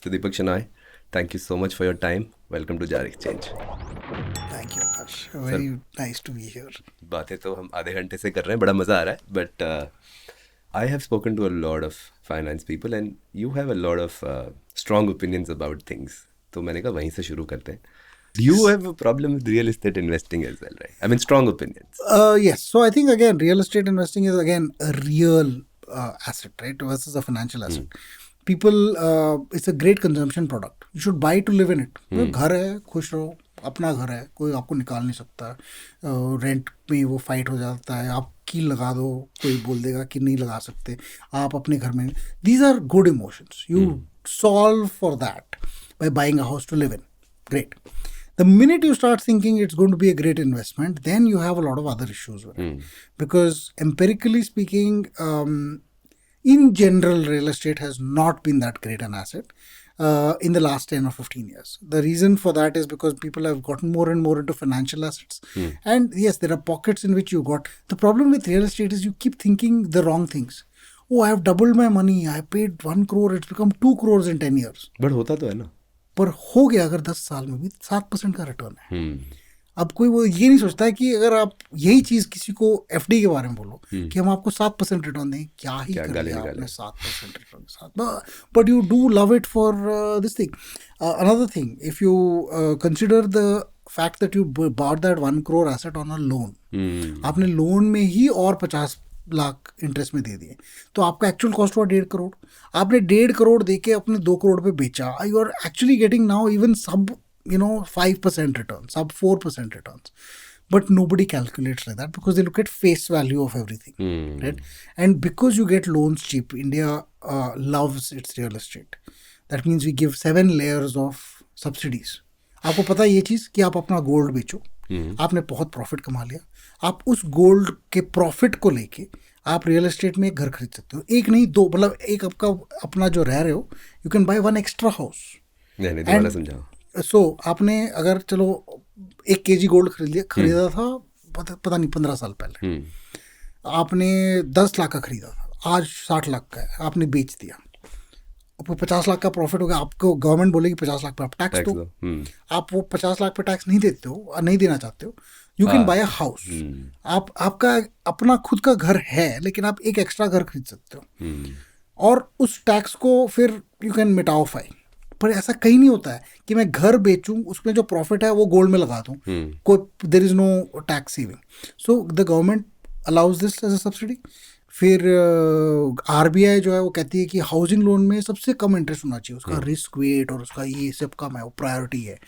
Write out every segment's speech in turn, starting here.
So Deepak Shenoy, thank you so much for your time. Welcome to Jar Exchange. Thank you, Akash. Sir, Very nice to be here. बातें तो हम आधे घंटे से कर रहे हैं, बड़ा मज़ा आ रहा है. But I have spoken to a lot of finance people and you have a lot of strong opinions about things. तो मैंने कहा वहीं से शुरू करते हैं. You have a problem with real estate investing as well, right? I mean, strong opinions. Yes. So I think again, real estate investing is again a real asset, right, versus a financial asset. People, it's a great consumption product. You should buy to live in it. घर है, खुश रहो, अपना घर है, कोई आपको निकाल नहीं सकता. रेंट में वो फाइट हो जाता है, आप कील लगा दो, कोई बोल देगा कि नहीं लगा सकते. आप अपने घर में, these are good emotions. You solve for that by buying a house to live in. Great. The minute you start thinking it's going to be a great investment, then you have a lot of other issues with it. Because empirically speaking, in general, real estate has not been that great an asset in the last 10 or 15 years. The reason for that is because people have gotten more and more into financial assets. And yes, there are pockets in which you got. The problem with real estate is you keep thinking the wrong things. Oh, I have doubled my money. I paid 1 crore. It's become 2 crores in 10 years. But होता तो है ना. पर हो गया अगर 10 साल में भी 7% का रिटर्न है. अब कोई वो ये नहीं सोचता है कि अगर आप यही चीज किसी को एफडी के बारे में बोलो कि हम आपको 7% रिटर्न दें, क्या ही कर लिया आपने 7% रिटर्न के साथ. But you do love it for this thing. Another thing, if you consider the fact that you bought that 1 crore asset on a loan, आपने लोन में ही और 50 लाख इंटरेस्ट में दे दिए, तो आपका एक्चुअल कॉस्ट हुआ 1.5 करोड़. आपने 1.5 करोड़ देके अपने 2 करोड़ पे बेचा. You are actually getting now even sub 5% return, sub 4% returns. But nobody calculates like that because they look at face value of everything, right? And because you get loans cheap, India loves its real estate. That means we give 7 layers of subsidies. आपको पता है ये चीज़ कि आप अपना gold बेचो, आपने बहुत प्रॉफिट कमा लिया, आप उस गोल्ड के प्रॉफिट को लेके आप रियल एस्टेट में एक घर खरीद सकते हो. एक नहीं, 2, मतलब एक आपका अपना जो रह रहे हो, you can buy 1 extra house. नहीं दोबारा समझाओ. सो आपने अगर चलो 1 kg गोल्ड खरीदा था पता नहीं 15 साल पहले, आपने 10 लाख का खरीदा था, आज 60 लाख का है, आपने बेच दिया, आपको 50 लाख का प्रॉफिट हो गया. आपको गवर्नमेंट बोलेगी 50 लाख पे आप टैक्स दो. आप वो 50 लाख पे टैक्स नहीं देते हो, नहीं देना चाहते हो, you can buy a house. आपका अपना खुद का घर है, लेकिन आप एक एक्स्ट्रा घर खरीद सकते हो और उस टैक्स को फिर यू कैन मिटाओफाई. पर ऐसा कहीं नहीं होता है कि मैं घर बेचूं, उसमें जो प्रॉफिट है वो गोल्ड में लगा दूं, कोई there is no tax saving. So the government allows this as a subsidy. फिर आरबीआई जो है वो कहती है कि हाउसिंग लोन में सबसे कम इंटरेस्ट होना चाहिए, उसका रिस्क वेट और उसका ये सब कम है, वो प्रायोरिटी है.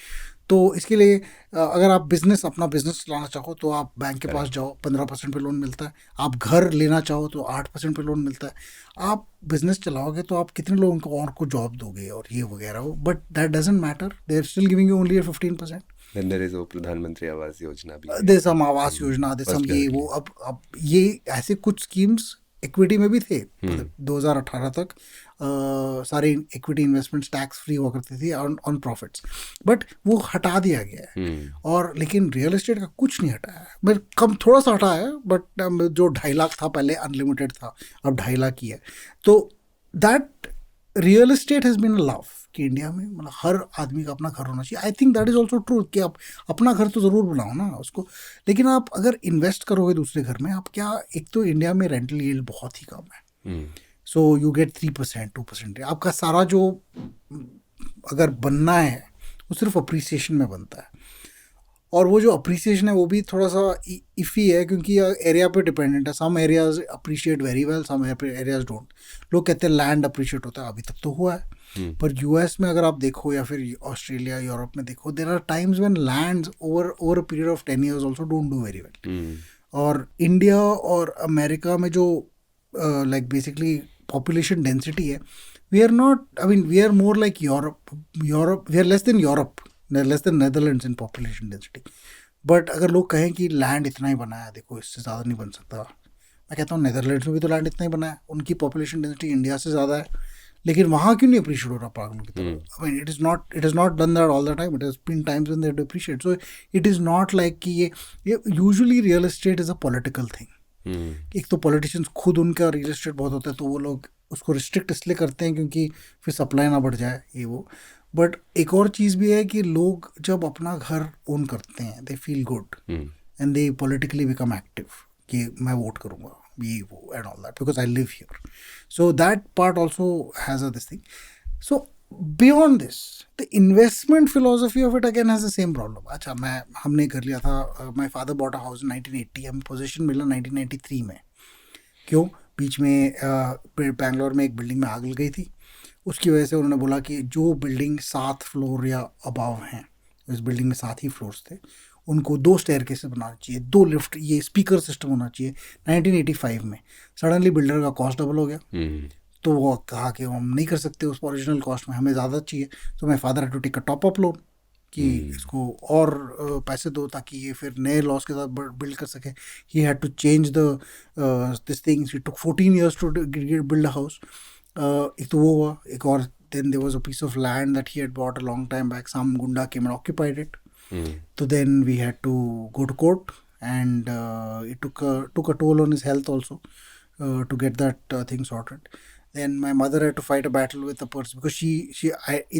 तो इसके लिए अगर आप अपना बिजनेस चलाना चाहो तो आप बैंक के पास जाओ, 15% पे लोन मिलता है. आप घर लेना चाहो तो 8% पे लोन मिलता है. आप बिजनेस चलाओगे तो आप कितने लोगों को और को जॉब दोगे और ये वगैरह हो, but that doesn't matter. They are still giving you only 15%. Then there is वो प्रधानमंत्री आवास योजना भी है. दे सम आवास योजना, दे सम ये वो. अब ये ऐसे कुछ स्कीम्स इक्विटी में भी थे. 2018 तक सारे इक्विटी इन्वेस्टमेंट्स टैक्स फ्री हुआ करती थी ऑन प्रॉफिट्स, बट वो हटा दिया गया है. और लेकिन रियल एस्टेट का कुछ नहीं हटाया है. मैं कम थोड़ा सा हटा है, बट जो 2.5 लाख था पहले अनलिमिटेड था, अब 2.5 लाख ही है. तो that real estate has been a love कि इंडिया में मतलब हर आदमी का अपना घर होना चाहिए. I think that is also true कि आप अपना घर तो ज़रूर बनाओ ना उसको, लेकिन आप अगर इन्वेस्ट करोगे दूसरे घर में, आप क्या, एक तो इंडिया में रेंटल यील्ड बहुत ही कम है. So you get 3%, 2%. आपका सारा जो अगर बनना है वो सिर्फ अप्रिसिएशन में बनता है, और वो जो अप्रिसिएशन है वो भी थोड़ा सा इफ़ी है क्योंकि एरिया पे डिपेंडेंट है. Some areas appreciate very well, some areas don't. लोग कहते हैं लैंड अप्रिशिएट होता है, अभी तक तो हुआ है. पर यूएस में अगर आप देखो या फिर ऑस्ट्रेलिया यूरोप में देखो, there are times when lands over a period of 10 years also don't do very well. और इंडिया और अमेरिका में जो लाइक बेसिकली पॉपुलेशन डेंसिटी है, we are not, I mean we are more like Europe. We are less than Europe, less than Netherlands in population density. But अगर लोग कहें कि land इतना ही बना है, देखो इससे ज़्यादा नहीं बन सकता, मैं कहता हूँ नेदरलैंड्स में भी तो लैंड इतना ही बना है, उनकी पॉपुलेशन डेंसिटी इंडिया से ज़्यादा है, लेकिन वहाँ क्यों नहीं अप्रिशिएट हो रहा पागलों की तरह. I mean it is not done that all the time. It has been times when they have to appreciate. So it is not like कि ये usually real estate is a political thing. एक तो politicians खुद, उनका real estate बहुत होता है तो वो लोग उसको रिस्ट्रिक्ट इसलिए करते हैं क्योंकि फिर सप्लाई ना बढ़ जाए ये वो. बट एक और चीज़ भी है कि लोग जब अपना घर ओन करते हैं they feel good and they politically become active कि मैं वोट करूँगा ये वो and all that because I live here. So that part also has a this thing. So beyond this the investment philosophy of it again has the same problem. अच्छा हमने कर लिया था. My father bought a house in 1980. हमें position मिला 1993 में. क्यों? बीच में बैंगलोर में एक बिल्डिंग में आग लग गई थी. उसकी वजह से उन्होंने बोला कि जो बिल्डिंग 7 फ्लोर या अबाव हैं, इस बिल्डिंग में 7 ही फ्लोर्स थे, उनको 2 स्टेयरकेसेस बनाना चाहिए, 2 लिफ्ट, ये स्पीकर सिस्टम होना चाहिए. 1985 में सडनली बिल्डर का कॉस्ट डबल हो गया. तो वो कहा कि हम नहीं कर सकते उस ओरिजिनल कॉस्ट में, हमें ज़्यादा चाहिए. तो my father had to take a top up loan कि इसको और पैसे दो ताकि ये फिर नए लॉस के साथ बिल्ड कर सके. He had to change the this things. It took 14 years to build a house. एक तो वो हुआ. एक और then there was a piece of land that he had bought a long time back. Some gunda came and occupied it. So then we had to go to court, and it took a toll on his health also to get that thing sorted. Then my mother had to fight a battle with the person because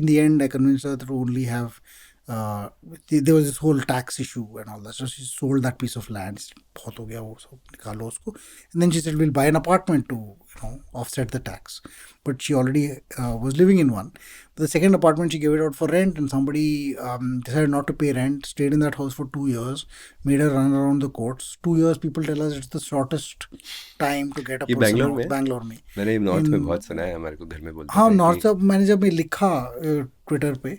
in the end I convinced her to only have there was this whole tax issue and all that. So she sold that piece of land. बहुत हो गया वो सब, निकालो उसको. And then she said we'll buy an apartment to offset the tax. But she already was living in one. But the second apartment she gave it out for rent, and somebody decided not to pay rent, stayed in that house for 2 years, made her run around the courts. 2 years, people tell us it's the shortest time to get a ये person Bangalore out. में बैंगलोर में. मैंने north में बहुत सुना है, हमारे को घर में बोलते हाँ थे नॉर्थ कि से. मैंने जब लिखा ट्विटर पे,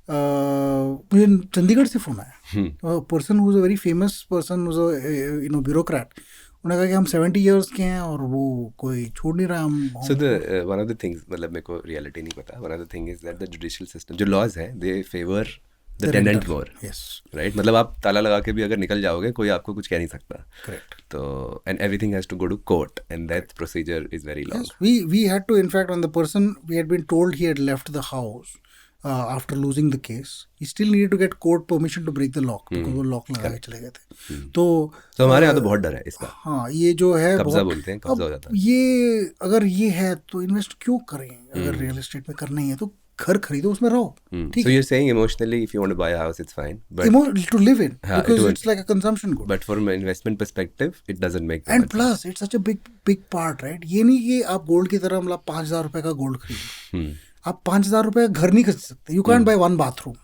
मुझे चंडीगढ़ से फ़ोन आया. Person who is a very famous person, who is a bureaucrat. उन्होंने कहा कि हम 70 years के हैं और वो कोई छोड़ नहीं रहा. Um so the one of the things, मतलब मेरे को रियलिटी नहीं पता, one of the thing is that the judicial system, जो लॉज हैं, they favour the tenant more. Yes, right, मतलब आप ताला लगा के भी अगर निकल जाओगे कोई आपको कुछ कह नहीं सकता. करेक्ट. तो and everything has to go to court and that procedure is very long. Yes, we had to, in fact, when the person, we had been told he had left the house after losing the case, he still needed to get court permission to break the lock because वो lock लगा के चले गए थे. तो हमारे यहाँ तो बहुत डर है इसका. हाँ, ये जो है कब्जा बहुत. बोलते हैं, कब्जा हो जाता है. ये अगर ये है तो इन्वेस्ट क्यों करें? अगर रियल एस्टेट में करना ही है तो घर खरीदो, उसमें रहो. So you're saying emotionally if you want to buy a house it's fine, but to live in, हाँ, because it it's like a consumption good. but from an investment perspective it doesn't make that And much plus it's such a big part, right? ये नहीं कि आप gold की तरह मतलब 5,000 रुपए का गोल्ड खरीदो. आप 5,000 रुपए का घर नहीं खरीद सकते. You can't buy 1 bathroom.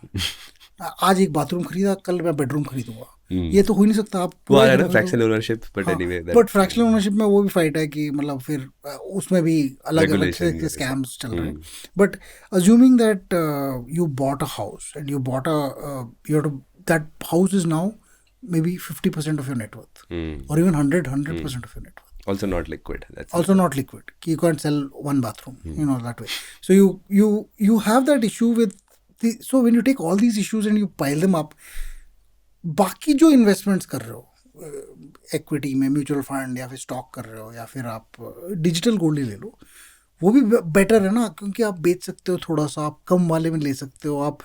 आज एक बाथरूम खरीदा, कल मैं बेडरूम खरीदूंगा. ये तो हो ही नहीं सकता. आप वो आ रहा है ना fractional ownership. But anyway but fractional ownership में वो भी फाइट है कि मतलब फिर उसमें भी अलग अलग से स्कैम्स चल रहे हैं. But assuming that you bought a house and you bought that house is now maybe 50% of your net worth, or even 100% of your net worth. also not liquid. That's Also not liquid. You can't sell one bathroom, that way. So you have that issue with so when you take all these issues and you pile them up, बाकी जो investments कर रहे हो equity में, mutual fund या फिर stock कर रहे हो या फिर आप डिजिटल गोल्ड ही ले लो, वो भी बेटर है ना, क्योंकि आप बेच सकते हो थोड़ा सा, आप कम वाले में ले सकते हो. आप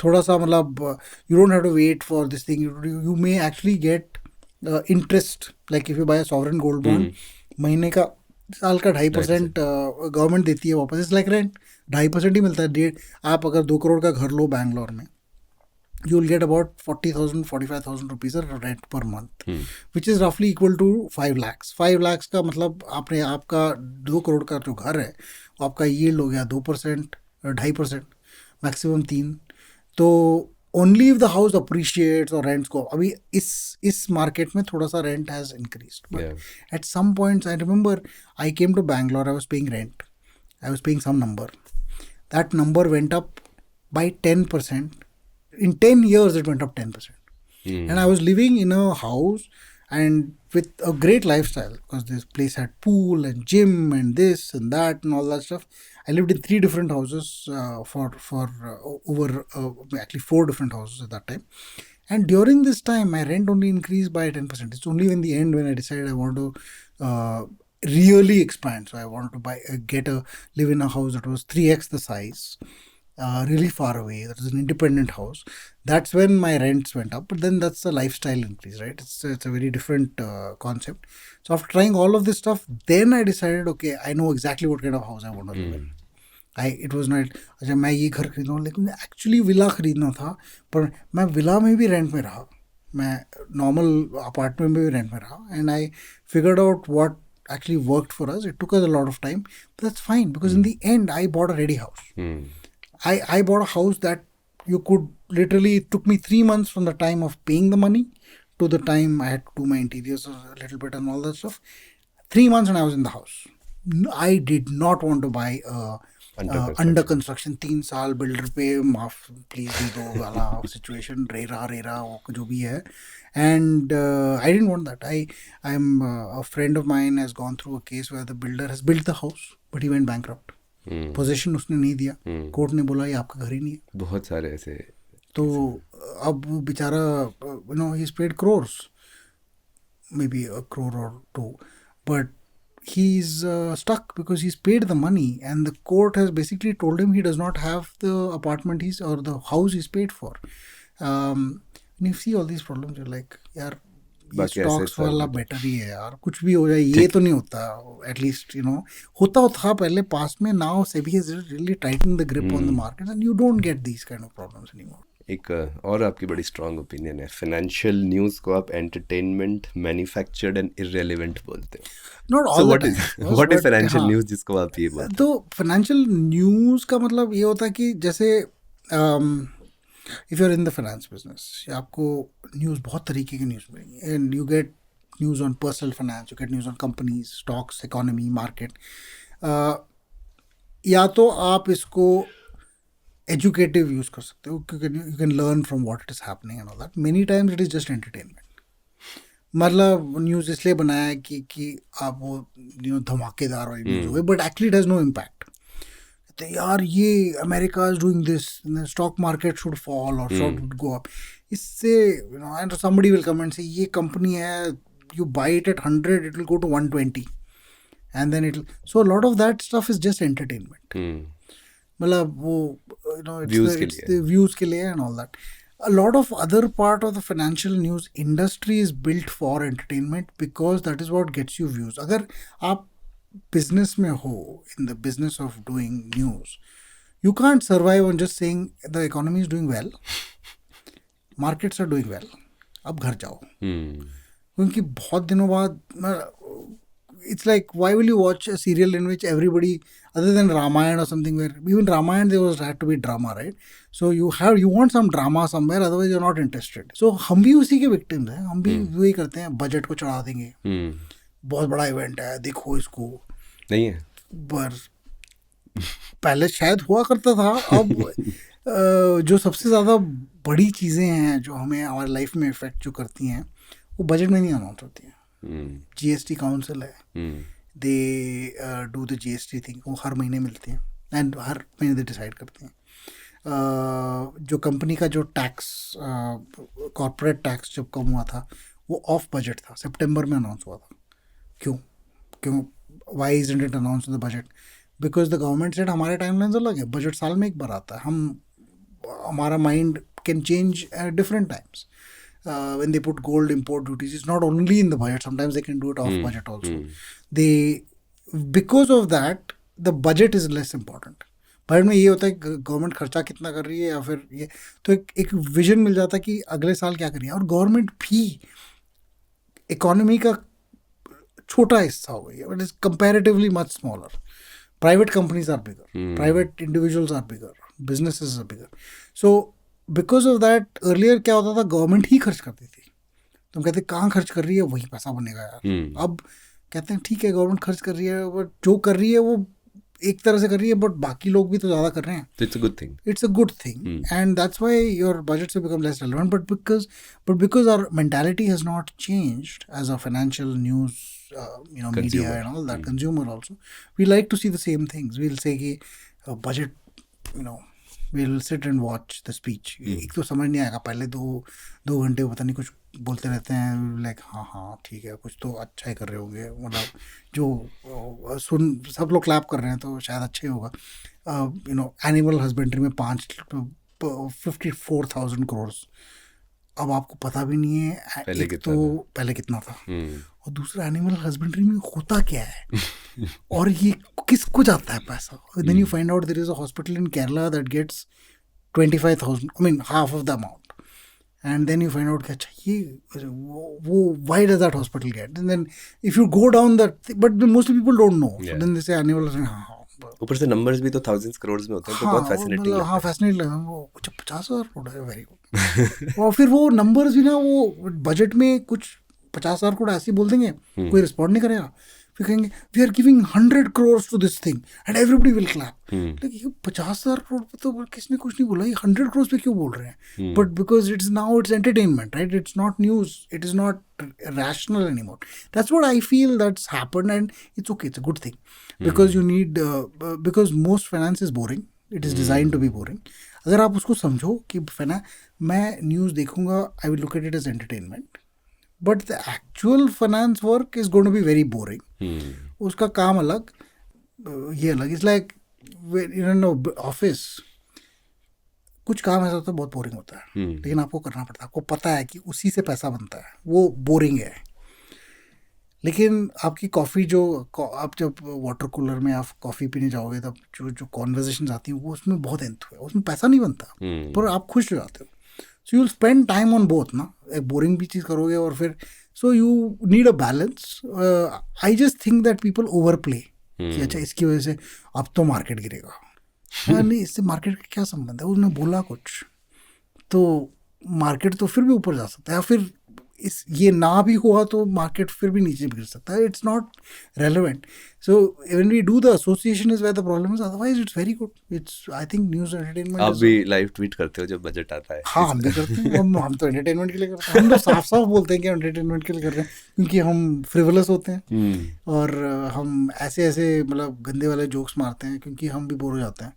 थोड़ा सा मतलब you don't have to wait for this thing. You may actually get interest, like if you buy sovereign gold bond, महीने का, साल का 2.5% गवर्नमेंट देती है वापस. इट्स लाइक रेंट, 2.5% ही मिलता है. आप अगर 2 crore का घर लो बैंगलोर में, you will get about 40,000 45,000 rupees a rent per month, which is roughly equal to 5 lakhs. 5 lakhs का मतलब आपने आपका 2 crore का जो घर है वो आपका yield हो गया 2%, 2.5%, मैक्सिमम 3. तो only if the house appreciates और रेंट्स को, अभी इस मार्केट में थोड़ा सा rent has increased, but at some points I remember I came to Bangalore, I was paying rent, I was paying some number, that number went up by 10%. In 10 years it went up 10%. And I was living in a house and with a great lifestyle because this place had pool and gym and this and that and all that stuff. I lived in 3 different houses for over actually 4 different houses at that time. And during this time my rent only increased by 10%. It's only in the end when I decided I wanted to really expand. So I wanted to live in a house that was 3x the size. really far away. That is an independent house. That's when my rents went up. But then that's the lifestyle increase, right? It's a very different concept. So after trying all of this stuff, then I decided, okay, I know exactly what kind of house I want to live in. It was not अच्छा मैं ये घर खरीद रहा हूँ, लेकिन actually villa खरीदना था, पर मैं विला में भी रेंट में रहा, मैं नॉर्मल अपार्टमेंट में भी रेंट में रहा, and I figured out what actually worked for us. It took us a lot of time, but that's fine because in the end I bought a ready house. I bought a house that you could literally, it took me 3 months from the time of paying the money to the time I had to do my interiors a little bit and all that stuff. 3 months and I was in the house. I did not want to buy a under construction 3 साल builder पे माफ please दे दो वाला situation, RERA जो भी है, and I didn't want that. I am a friend of mine has gone through a case where the builder has built the house but he went bankrupt. Position उसने नहीं दिया, court ने बोला ये आपका घर ही नहीं है. बहुत सारे ऐसे. तो अब वो बेचारा you know he is paid crores, maybe a crore or two, but he's stuck because he's paid the money and the court has basically told him he does not have the apartment he's or the house he's paid for. And you see all these problems, you're like यार ये stocks वाला better ही है यार, कुछ भी हो जाए ये तो नहीं होता. एटलीस्ट यू नो होता था पहले पास्ट में. Now SEBI has really tighten the grip on the market and you don't get these kind of problems anymore. एक और आपकी बड़ी स्ट्रांग ओपिनियन है, फाइनेंशियल न्यूज़ को आप एंटरटेनमेंट, मैन्युफैक्चर्ड एंड इररेलेवेंट बोलते हैं. Not all what is financial news जिसको आप ये बोलते हैं? तो फाइनेंशियल न्यूज़ का मतलब ये होता है कि जैसे if you are in the finance business, आपको न्यूज़ बहुत तरीके की न्यूज़ मिलेंगी, and you get news on personal finance, you get news on companies, stocks, economy, market. या तो आप इसको एजुकेटिव यूज़ कर सकते हो, you can learn from what it is happening and all that. Many times it is just entertainment. मतलब news इसलिए बनाया है कि आप वो धमाकेदार वाली न्यूज़ हो गई, but actually it has no impact. तो यार ये America is doing this, stock market should fall और शुड गो अप. इससे you know and somebody will come and say ये कंपनी है, you buy it at 100, it will go to 120 and then it will. So lot of that stuff is just entertainment. मतलब वो you know it's the views के लिए and all that. A lot of other part of the financial news industry is built for entertainment because that is what gets you views. अगर आप business में हो, in the business of doing news, you can't survive on just saying the economy is doing well, markets are doing well, अब घर जाओ. क्योंकि बहुत दिनों बाद it's like, why will you watch a serial in which everybody, other than Ramayana or something, where even Ramayana there was had to be drama, right? So you want some drama somewhere, otherwise you're not interested. So हम भी उसी के victims हैं, हम भी वही करते हैं, बजट को चढ़ा देंगे, बहुत बड़ा इवेंट है देखो इसको, नहीं है. पर पहले शायद हुआ करता था. अब जो सबसे ज़्यादा बड़ी चीज़ें हैं जो हमें हमारी लाइफ में इफेक्ट जो करती हैं, वो बजट में नहीं अनाउंस होती हैं. GST काउंसिल है, they do the GST thing, वो हर महीने मिलते हैं एंड हर महीने दे डिसाइड करते हैं. जो कंपनी का जो टैक्स, कॉर्पोरेट टैक्स जब कम हुआ था, वो ऑफ बजट था, सितंबर में अनाउंस हुआ था. क्यों why isn't it announce in the budget? Because the government said हमारे टाइमलाइंस अलग है, बजट साल में एक बार आता है, हमारा mind can change at different times. When they put gold import duties, it's not only in the budget, sometimes they can do it off budget also. Because of that, the budget is less important. Budget में ये होता है government खर्चा कितना कर रही है, या फिर ये तो एक विजन मिल जाता है कि अगले साल क्या कर रही है. और गवर्नमेंट भी इकोनॉमी का छोटा हिस्सा हो गई है, but is comparatively much smaller. Private companies are bigger, private individuals are bigger, businesses are bigger. So because of that earlier क्या होता था, गवर्नमेंट ही खर्च करती थी. तुम कहते कहाँ खर्च कर रही है, वही पैसा बनेगा यार. अब कहते हैं ठीक है गवर्नमेंट खर्च कर रही है, बट जो कर रही है वो एक तरह से कर रही है, बट बाकी लोग भी तो ज़्यादा कर रहे हैं. It's a good thing. It's a good thing, and that's why your budgets have become less relevant. But because our mentality has not changed as a financial news media and all that, consumer also, we like to see the same things. We'll say कि budget we'll sit and watch the speech. एक तो समझ नहीं आएगा, पहले 2 घंटे पता नहीं कुछ बोलते रहते हैं, लाइक हाँ ठीक है, कुछ तो अच्छा ही कर रहे होंगे, मतलब जो सुन सब लोग क्लैप कर रहे हैं तो शायद अच्छा ही होगा. एनिमल हस्बेंड्री में 54,000 करोड़. अब आपको पता भी नहीं है पहले एक कितना तो पहले कितना था, और दूसरा एनिमल हस्बेंड्री में होता क्या है और ये किसको जाता है पैसा. Then you find out there is a hospital in Kerala that gets 25,000, I mean half of the amount, and then you find out कि अच्छा ये वो why does that hospital get, and then if you go down that, but mostly people don't know, so then they say animal. हाँ ऊपर से numbers भी तो thousands crores में होते हैं, तो बहुत फैसिनेटिंग लगता हाँ फैसिनेटिंग लगा वो. अच्छा 50,000 करोड़ है, वेरी गुड. और फिर वो नंबर्स भी ना, वो बजट में कुछ 50,000 करोड़ ऐसे ही बोल देंगे, कोई रिस्पॉन्ड नहीं करेगा, फिर कहेंगे we are giving 100 crore to this thing and everybody will clap. लेकिन 50,000 करोड़ पे तो किसने कुछ नहीं बोला, ये 100 करोड़ पे क्यों बोल रहे हैं. But because it's now it's entertainment, right, it's not news, it is not rational anymore. That's what I feel that's happened, and it's okay, it's a good thing, because you need because most finance is boring, it is designed to be boring. अगर आप उसको समझो कि मैं news देखूंगा, I will look at it as entertainment, but the actual finance work is going to be very boring. उसका काम अलग, ये अलग. It's like ऑफिस, कुछ काम ऐसा होता है बहुत बोरिंग होता है, लेकिन आपको करना पड़ता है, आपको पता है कि उसी से पैसा बनता है, वो बोरिंग है. लेकिन आपकी कॉफ़ी जो आप जब वाटर कूलर में आप कॉफ़ी पीने जाओगे, तब जो कॉन्वर्जेशन आती हैं वो उसमें बहुत एंथ है, उसमें पैसा नहीं बनता, पर आप खुश हो जाते हो. So you will spend time on both ना, एक बोरिंग भी चीज़ करोगे और फिर so you need a balance. I just think that people over play कि अच्छा इसकी वजह से अब तो मार्केट गिरेगा. नहीं, इससे मार्केट का क्या संबंध है, उसने बोला कुछ तो मार्केट तो फिर भी ऊपर जा सकता है, फिर ये ना भी हुआ तो मार्केट फिर भी नीचे गिर सकता है. It's not relevant. So when we do the association is where the problem is, otherwise it's very good. It's I think news entertainment. आप भी लाइव ट्वीट करते हो जब बजट आता है? हाँ हम भी करते हैं. हम तो एंटरटेनमेंट के लिए करते हैं. हम तो साफ साफ बोलते हैं कि एंटरटेनमेंट के लिए कर रहे हैं, क्योंकि हम फ्रिवलस होते हैं और हम ऐसे मतलब गंदे वाले जोक्स मारते हैं, क्योंकि हम भी बोर हो जाते हैं.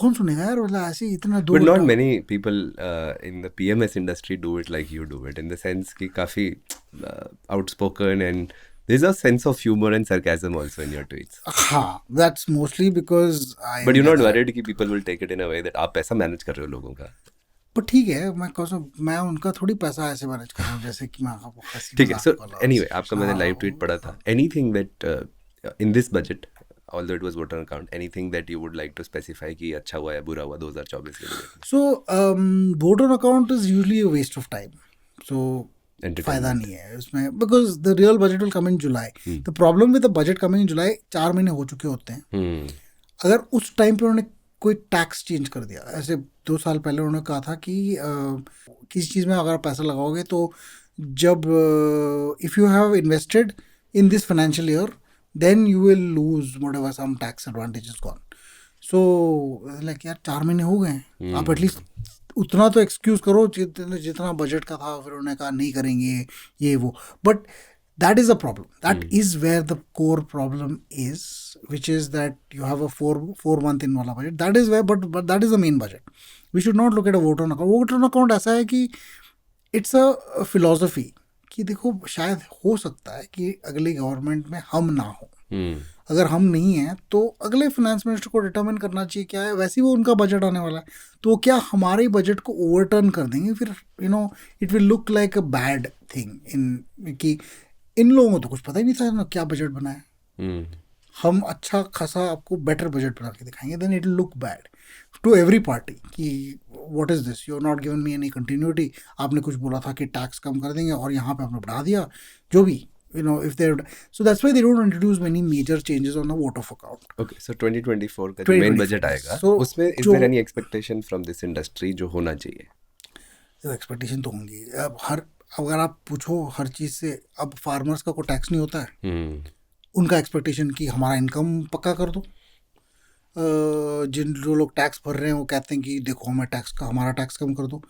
कौन सुनेगा यार, मतलब ऐसे इतना दो. But not many people in the PMS industry do it like you do it, in the sense कि काफी outspoken, and there's a sense of humor and sarcasm also in your tweets. हाँ, that's mostly because But you're not worried कि people will take it in a way that आप पैसा manage कर रहे हो लोगों का? पर ठीक है, मैं उनका थोड़ी पैसा ऐसे मैनेज कर रहा हूँ जैसे कि मैं आपको हंसी ठीक है. मजाक So वाला. anyway, आपका मैंने लाइव ट्वीट पढ़ा था. Anything that in this budget, although it was voter account, anything that you would like to specify कि अच्छा हुआ या बुरा हुआ 2024 के लिए? So voter account is usually a waste of time. So फायदा नहीं है उसमें, because the real budget will come in July. The problem with the budget coming in July, 4 महीने हो चुके होते हैं. अगर उस टाइम पे उन्होंने कोई टैक्स चेंज कर दिया, ऐसे 2 साल पहले उन्होंने कहा था कि किसी चीज़ में अगर आप पैसा लगाओगे तो जब if you have invested in this financial year then you will lose whatever some tax advantage is gone. So like यार 4 महीने हो गए, आप एटलीस्ट उतना तो एक्सक्यूज़ करो जितना बजट का था. फिर उन्होंने कहा नहीं करेंगे ये वो, but that is a problem. That is where the core problem is, which is that you have a 4 month in वाला budget. That is where, but that is the main budget. We should not look at a voter account. Voter account ऐसा है कि it's a philosophy कि देखो शायद हो सकता है कि अगली गवर्नमेंट में हम ना हो. अगर हम नहीं हैं तो अगले फाइनेंस मिनिस्टर को डिटरमिन करना चाहिए क्या है. वैसे ही वो उनका बजट आने वाला है, तो क्या हमारे बजट को ओवरटर्न कर देंगे, फिर it will look like a bad thing in कि इन लोगों को तो कुछ पता ही नहीं था ना क्या बजट बनाया. हम अच्छा खासा आपको बेटर बजट बना के दिखाएंगे, then it will look bad to every party कि what is this, you are not given me any continuity. आपने कुछ बोला था कि टैक्स कम कर देंगे और यहाँ पे आपने बढ़ा दिया, जो भी if they're, so that's why they don't introduce many major changes on the vote of account. Okay, so 2024 का जो मेन बजट आएगा, so उसमें is there any expectation from this industry जो होना चाहिए? एक्सपेक्टेशन तो होंगी. अब अगर आप पूछो हर चीज़ से, अब फार्मर्स का कोई टैक्स नहीं होता है, उनका एक्सपेक्टेशन कि हमारा इनकम पक्का कर दो. जो लोग टैक्स भर रहे हैं वो कहते हैं कि देखो हमारा टैक्स कम कर दो.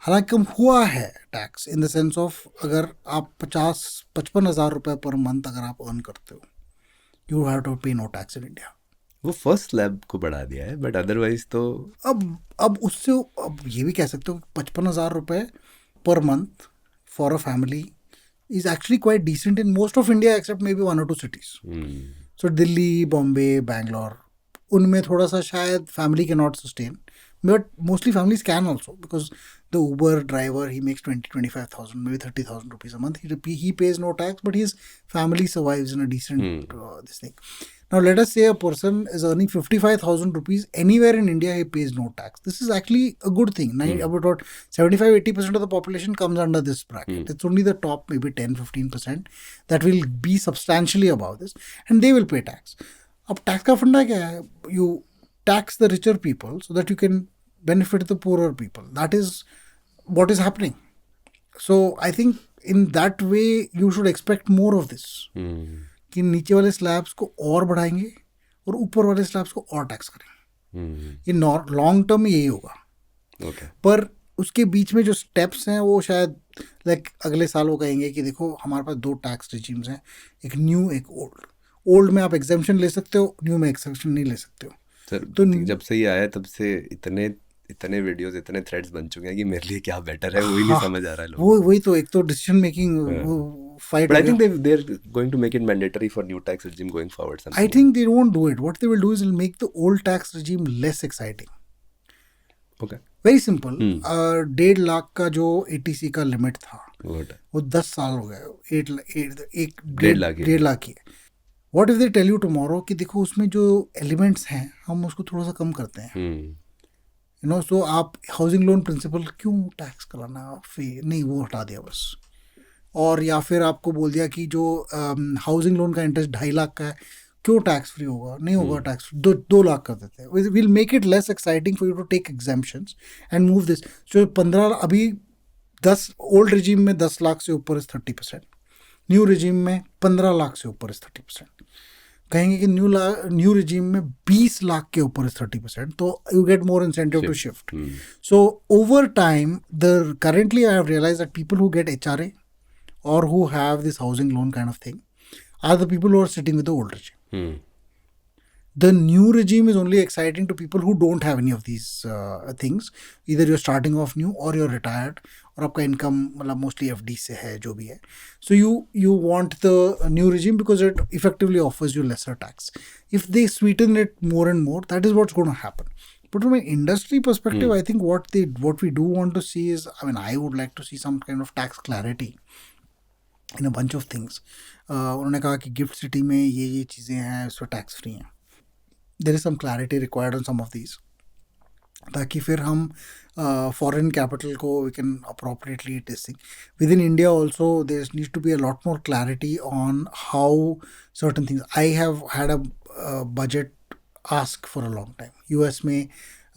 हालांकि कम हुआ है tax in the sense of, अगर आप 55,000 रुपये पर मंथ अगर आप अर्न करते हो, यू हैव टू पे नो टैक्स इन इंडिया. वो फर्स्ट स्लैब को बढ़ा दिया है, बट अदरवाइज तो अब उससे अब ये भी कह सकते हो 55,000 रुपये per month for a family is actually quite decent in most of India except maybe one or two cities. So Delhi, Bombay, Bangalore, उनमें थोड़ा सा शायद family cannot sustain, but mostly families can also because the Uber driver he makes 20-25,000 maybe 30,000 rupees a month. He pays no tax, but his family survives in a decent this thing. Now let us say a person is earning 55,000 rupees anywhere in India, he pays no tax. This is actually a good thing. About 75-80% of the population comes under this bracket. It's only the top maybe 10-15% that will be substantially above this and they will pay tax. अब tax का फंडा क्या है? You tax the richer people so that you can benefit the poorer people. That is what is happening. So I think in that way you should expect more of this. कि नीचे वाले slabs को और बढ़ाएंगे और ऊपर वाले slabs को और टैक्स करेंगे. ये लॉन्ग टर्म में यही होगा. पर उसके बीच में जो स्टेप्स हैं वो शायद लाइक अगले साल वो कहेंगे कि देखो हमारे पास 2 टैक्स रिजीम्स हैं, एक न्यू एक ओल्ड में आप एग्जेम्पशन ले सकते हो, न्यू में एग्जेम्पशन नहीं ले सकते हो. सर तो जब से ये आया तब से इतने वीडियोस इतने थ्रेड्स बन चुके हैं कि मेरे लिए क्या बेटर है वही नहीं समझ आ रहा है लोगों को. वही तो एक तो decision making fight. But I think they're going to make it mandatory for new tax regime going forward. I think they won't do it. What they will do is they'll make the old tax regime less exciting. Okay. Very simple. 1.5 lakh का जो ATC का limit था वो 10 साल हो गए. 1.5 लाख ही. What if they tell you tomorrow कि देखो उसमें जो एलिमेंट्स हैं हम उसको थोड़ा सा कम करते हैं. So आप हाउसिंग लोन प्रिंसिपल क्यों टैक्स कराना नहीं, वो हटा दिया बस. और या फिर आपको बोल दिया कि जो हाउसिंग लोन का इंटरेस्ट 2.5 लाख का है क्यों टैक्स फ्री होगा, नहीं होगा टैक्स, 2 लाख कर देते हैं. Will make it less exciting for you to take exemptions and move this. जो 15 अभी 10 ओल्ड रिजीम में 10 लाख से ऊपर इज 30%, न्यू रिजीम में 15 लाख से ऊपर इज 30%. कहेंगे कि न्यू रिजीम में 20 लाख के ऊपर इज 30%, तो you get more incentive to shift. So over time currently I have realized that people who get HRA or who have this housing loan kind of thing are the people who are sitting with the old regime. The new regime is only exciting to people who don't have any of these things. Either you're starting off new or you're retired और आपका income मतलब mostly FD से है जो भी है. So you want the new regime because it effectively offers you lesser tax. If they sweeten it more and more, that is what's going to happen. But from an industry perspective, I think what we do want to see is, I would like to see some kind of tax clarity in a bunch of things. उन्होंने कहा कि gift city में ये चीज़ें हैं उसमें tax free हैं. There is some clarity required on some of these ताकि फिर हम फॉरेन कैपिटल को we can appropriately testing within India also. There needs to be a lot more clarity on how certain things. I have had a budget ask for a long time. US में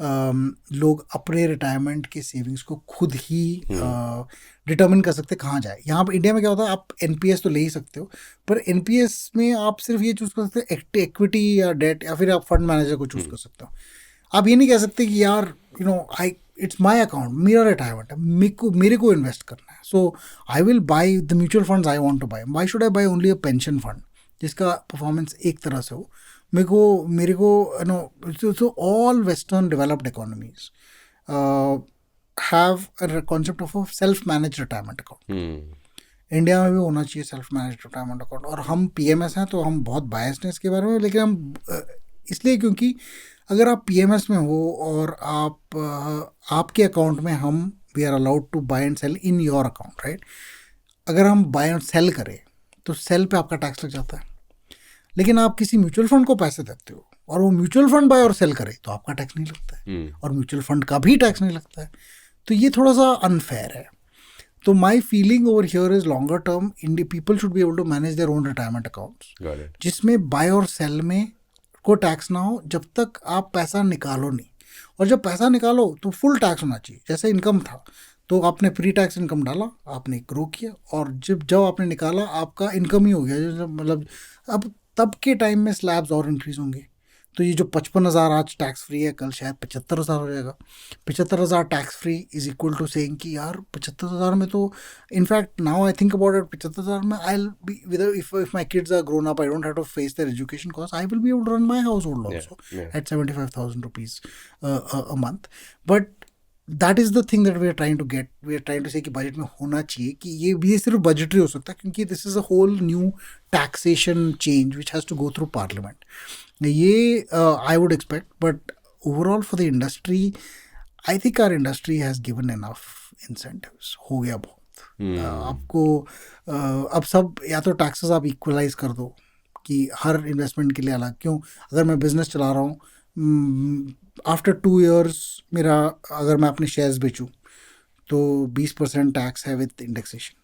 लोग अपने retirement के savings को खुद ही determine कर सकते कहाँ जाए. यहाँ पर इंडिया में क्या होता है, आप एनपीएस तो ले ही सकते हो, पर एनपीएस में आप सिर्फ ये चूज़ कर सकते हो इक्विटी या डेट, या फिर आप फंड मैनेजर को चूज़ कर सकते हो. आप ये नहीं कह सकते कि यार इट्स माई अकाउंट, मेरा रिटायरमेंट है, मेरे को इन्वेस्ट करना है, so I will buy the mutual funds I want to buy. Why should I buy only a pension fund जिसका परफॉर्मेंस एक तरह से हो. मेरे को so all Western developed economies have a concept of a self-managed retirement account. India में भी होना चाहिए सेल्फ मैनेज्ड रिटायरमेंट अकाउंट. और हम पीएमएस हैं तो हम बहुत बायस्ड हैं इसके बारे में, लेकिन हम इसलिए क्योंकि अगर आप पीएमएस में हो और आपके अकाउंट में हम we are allowed to buy and sell in your account, right. अगर हम बाय एंड सेल करें तो सेल पे आपका टैक्स लग जाता है. लेकिन आप किसी म्यूचुअल फंड को पैसे देते हो और वो म्यूचुअल फंड बाय और सेल करे तो आपका टैक्स नहीं लगता है, और म्यूचुअल फंड का भी टैक्स नहीं लगता है. तो ये थोड़ा सा अनफेयर है. तो my feeling over here is longer term India people should be able to manage their own retirement accounts, जिसमें बाय और सेल में को टैक्स ना हो जब तक आप पैसा निकालो नहीं. और जब पैसा निकालो तो फुल टैक्स होना चाहिए. जैसे इनकम था तो आपने प्री टैक्स इनकम डाला, आपने ग्रो किया, और जब आपने निकाला आपका इनकम ही हो गया. मतलब अब तब के टाइम में स्लैब्स और इंक्रीज होंगे, तो ये जो 55,000 आज टैक्स फ्री है, कल शायद 75,000 हो जाएगा. 75,000 tax free is equal to saying कि यार 75,000 में तो, in fact now I think about it, 75,000 में I will be with, if my kids are grown up, I don't have to face their education cost, I will be able to run my household also at 75,000 rupees a month. But that is the thing that we are trying to get. We are trying to say कि budget में होना चाहिए, कि ये सिर्फ budgetary हो सकता है, क्योंकि this is a whole new taxation change which has to go through parliament. ये I would expect, but overall for the industry, I think our industry has given enough incentives. हो गया बहुत. आपको अब सब या तो टैक्सेस आप इक्वलाइज कर दो कि हर इन्वेस्टमेंट के लिए अलग. क्यों, अगर मैं बिजनेस चला रहा हूँ, आफ्टर 2 years मेरा, अगर मैं अपने शेयर्स बेचूँ तो 20% टैक्स है विद इंडेक्सेशन.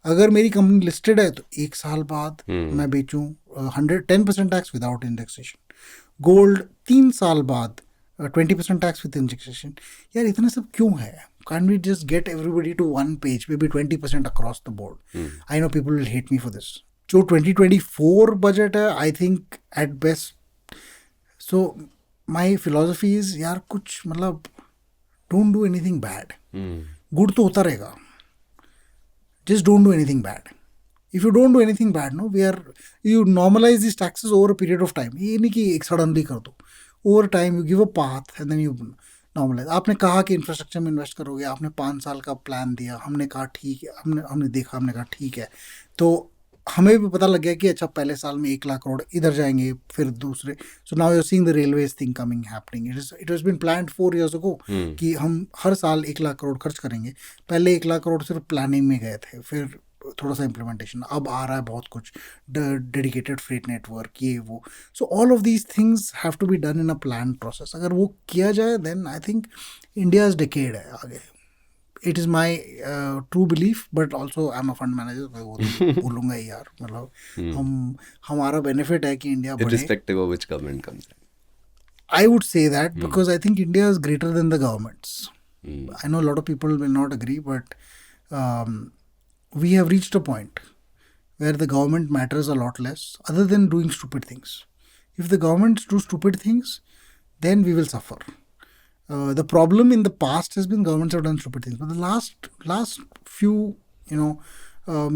अगर मेरी कंपनी लिस्टेड है तो 1 साल बाद मैं बेचूँ 10% टैक्स विदाउट इंडेक्सेशन. गोल्ड 3 साल बाद 20% टैक्स विद इंडेक्सेशन. यार इतना सब क्यों है? Can't we just get everybody to one page, maybe 20% across the board? I know people will hate me for this. जो 2024 बजट है, I think at best. So my philosophy is, यार कुछ मतलब don't do anything bad. Good तो होता रहेगा, just don't do anything bad. If you don't do anything bad, no, we are, you normalize this taxes over a period of time. ये नहीं कि एक सडनली कर दो. Over time you give a path and then you normalize. आपने कहा कि infrastructure में इन्वेस्ट करोगे, आपने 5 साल का प्लान दिया, हमने कहा ठीक है, हमने देखा, हमने कहा ठीक है. तो हमें भी पता लग गया कि अच्छा पहले साल में 1 लाख करोड़ इधर जाएंगे, फिर दूसरे. So now you are seeing the railways thing coming happening. It has been planned 4 years ago कि हम हर साल 1 लाख करोड़ खर्च करेंगे. पहले 1 लाख करोड़ सिर्फ प्लानिंग में गए थे, फिर थोड़ा सा इम्प्लीमेंटेशन. अब आ रहा है बहुत कुछ, डेडिकेटेड फ्रेट नेटवर्क, ये वो. So all of these things have to be done in a plan process. अगर वो किया जाए, then I think India's decade है आगे. It is my true belief, but also I am a fund manager. मैं वो तो बोलूँगा ही यार, मतलब हमारा बेनिफिट है कि इंडिया बढ़े, irrespective of which government comes in. I would say that because I think India is greater than the governments. I know a lot of people will not agree, but we have reached a point where the government matters a lot less, other than doing stupid things. If the governments do stupid things, then we will suffer. The problem in the past has been governments have done stupid things, but the last few,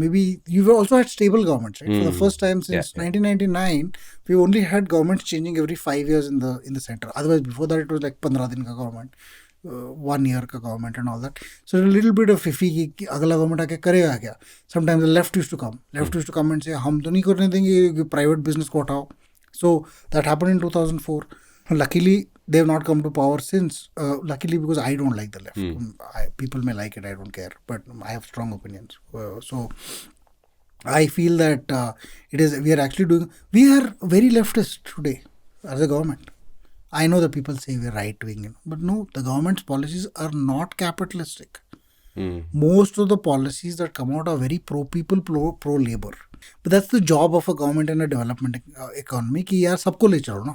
maybe you've also had stable governments, right? For the first time since 1999, we only had governments changing every 5 years in the center. Otherwise, before that, it was like 15 दिन का government, 1 year का government and all that. So a little bit of iffy कि अगला government आके करेगा क्या. Sometimes the left used to come and say हम तो नहीं करने देंगे, private business को हटाओ. So that happened in 2004. Luckily, they have not come to power since. Luckily, because I don't like the left. People may like it, I don't care, but I have strong opinions. So I feel that we are very leftist today as a government. I know that people say we're right wing, but no, the government's policies are not capitalistic. Most of the policies that come out are very pro people, pro labor. But that's the job of a government in a development economy कि यार सबको ले चलो ना.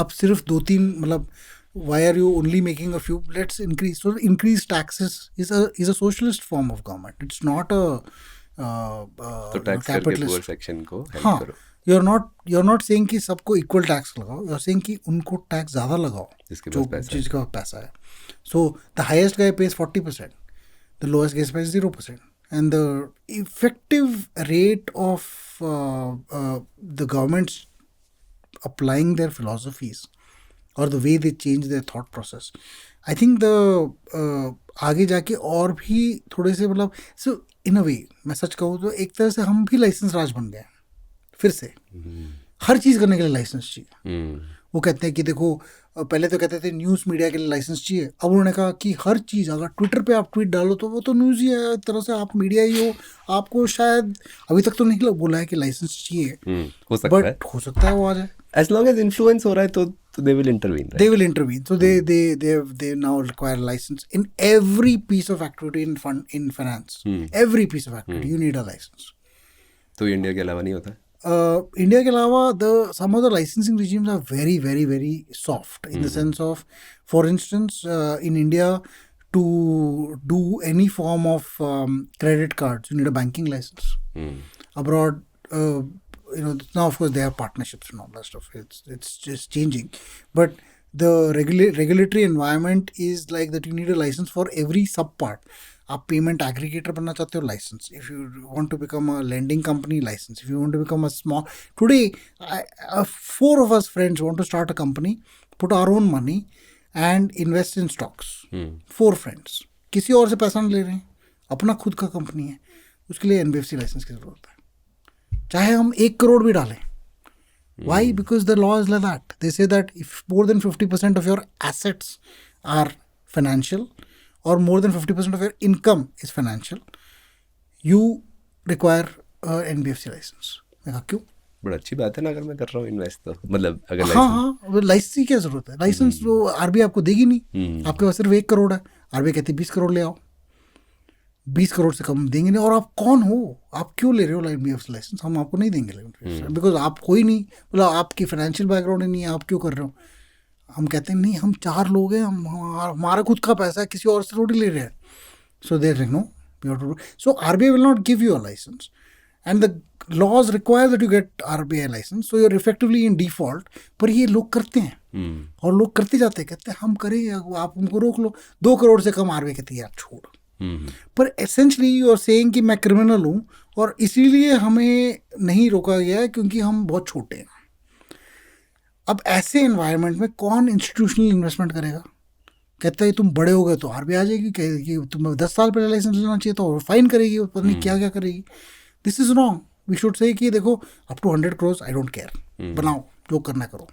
आप सिर्फ 2-3 मतलब, why are you only making a few? Let's increase. So increased taxes is a socialist form of government. It's not a तो टैक्स करके capitalist. पुअर सेक्शन को हेल्प हाँ, करो, you're not saying कि सबको equal tax लगाओ. You're saying कि उनको टैक्स ज़्यादा लगाओ जिसके जो पास पैसा है. जिसके पास पैसा है. So the highest guy pays 40%. The lowest guy pays 0%. And the effective rate of the governments applying their philosophies or the way they change their thought process, I think the आगे जाके और भी थोड़े से मतलब, so in a way मैं सच कहूँ तो एक तरह से हम भी लाइसेंस राज बन गए फिर से. हर चीज़ करने के लिए लाइसेंस चाहिए. वो कहते हैं कि देखो, पहले तो कहते थे न्यूज़ मीडिया के लिए लाइसेंस चाहिए. अब उन्होंने कहा कि हर चीज़, अगर ट्विटर पे आप ट्वीट डालो तो वो तो न्यूज़ ही है, एक तरह से आप मीडिया ही हो. आपको शायद अभी तक तो नहीं बोला है कि लाइसेंस चाहिए, हो सकता है, बट हो सकता है वो आ जाए. as long as influence हो रहा है तो they will intervene, right? They will intervene. So they now require a license in every piece of activity in finance. Every piece of activity you need a license. तो India के अलावा नहीं होता? India के अलावा some of the licensing regimes are very, very, very soft in the sense of, for instance, in India, to do any form of credit cards, you need a banking license. Abroad, now of course they have partnerships and all that stuff. It's just changing, but the regulatory environment is like that. You need a license for every sub part. आप payment aggregator बनना चाहते हो, licence. If you want to become a lending company, licence. If you want to become a small, today 4 of us friends want to start a company, put our own money and invest in stocks. 4 friends, किसी और से पैसा नहीं ले रहे हैं, अपना खुद का कंपनी है. उसके लिए एनबीएफसी लाइसेंस की जरूरत है, चाहे हम 1 करोड़ भी डालें. Why? Because the law is like that. They say that if more than 50% of your assets are financial, or more than 50% of your income is financial, you require a NBFC license. मैं कहा क्यों? बड़ा अच्छी बात है ना, अगर मैं कर रहा हूँ इन्वेस्ट तो, मतलब अगर हाँ, लाइसेंस की क्या जरूरत है? लाइसेंस तो आरबीआई आपको देगी नहीं. आपके पास सिर्फ 1 करोड़ है, आरबीआई कहती है 20 करोड़ ले आओ. 20 करोड़ से कम देंगे नहीं. और आप कौन हो? आप क्यों ले रहे हो एनबीएफसी लाइसेंस? हम आपको नहीं देंगे, बिकॉज आप कोई नहीं, मतलब आपकी फाइनेंशियल बैकग्राउंड ही नहीं है, आप क्यों कर रहे हो? हम कहते हैं नहीं, हम 4 लोग हैं, हमारा खुद का पैसा है, किसी और से थोड़ी ले रहे हैं. So there no, so RBI will not give you a license, and the laws require that you get RBI license, so you're effectively in default. पर ये लोग करते हैं, और लोग करते जाते हैं, कहते हैं हम करें, आप उनको रोक लो. 2 करोड़ से कम RBI कहती है यार छोड़. पर एसेंशली यू आर सेइंग कि मैं क्रिमिनल हूँ, और इसीलिए हमें नहीं रोका गया है क्योंकि हम बहुत छोटे हैं. अब ऐसे एनवायरनमेंट में कौन इंस्टीट्यूशनल इन्वेस्टमेंट करेगा? कहता है तुम बड़े हो गए तो आरबीआई आ जाएगी, कहेगी तुम्हें 10 साल पहले लाइसेंस लेना चाहिए, तो फाइन करेगी, पता नहीं क्या क्या करेगी. This is wrong. We should say कि देखो up to 100 crore I don't care, बनाओ जो करना करो.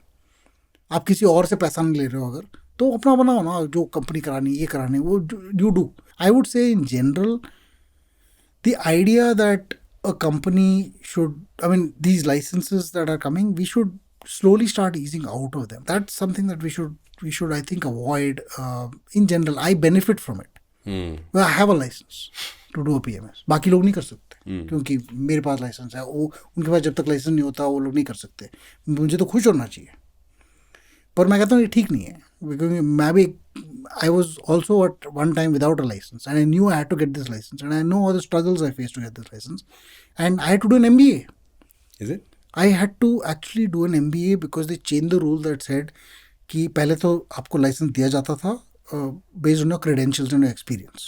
आप किसी और से पैसा नहीं ले रहे हो, अगर तो अपना बनाओ ना, जो कंपनी करानी ये करानी वो you do. I would say in general the idea that a company should, I mean, these licenses that are coming, we should slowly start easing out of them. That's something that we should I think avoid. In general, I benefit from it. Well, I have a license to do a PMS. बाकी लोग नहीं कर सकते, क्योंकि मेरे पास licence है. वो उनके पास जब तक लाइसेंस नहीं होता वो लोग नहीं कर सकते. मुझे तो खुश होना चाहिए, पर मैं कहता हूँ ये ठीक नहीं है. क्योंकि मैं भी, I was also at one time without a license, and I knew I had to get this license, and I know all the struggles I faced to get this license, and I had to do an MBA. Is it? I had to actually do an MBA because they changed the rule that said कि पहले तो आपको licence दिया जाता था based on your credentials and your experience.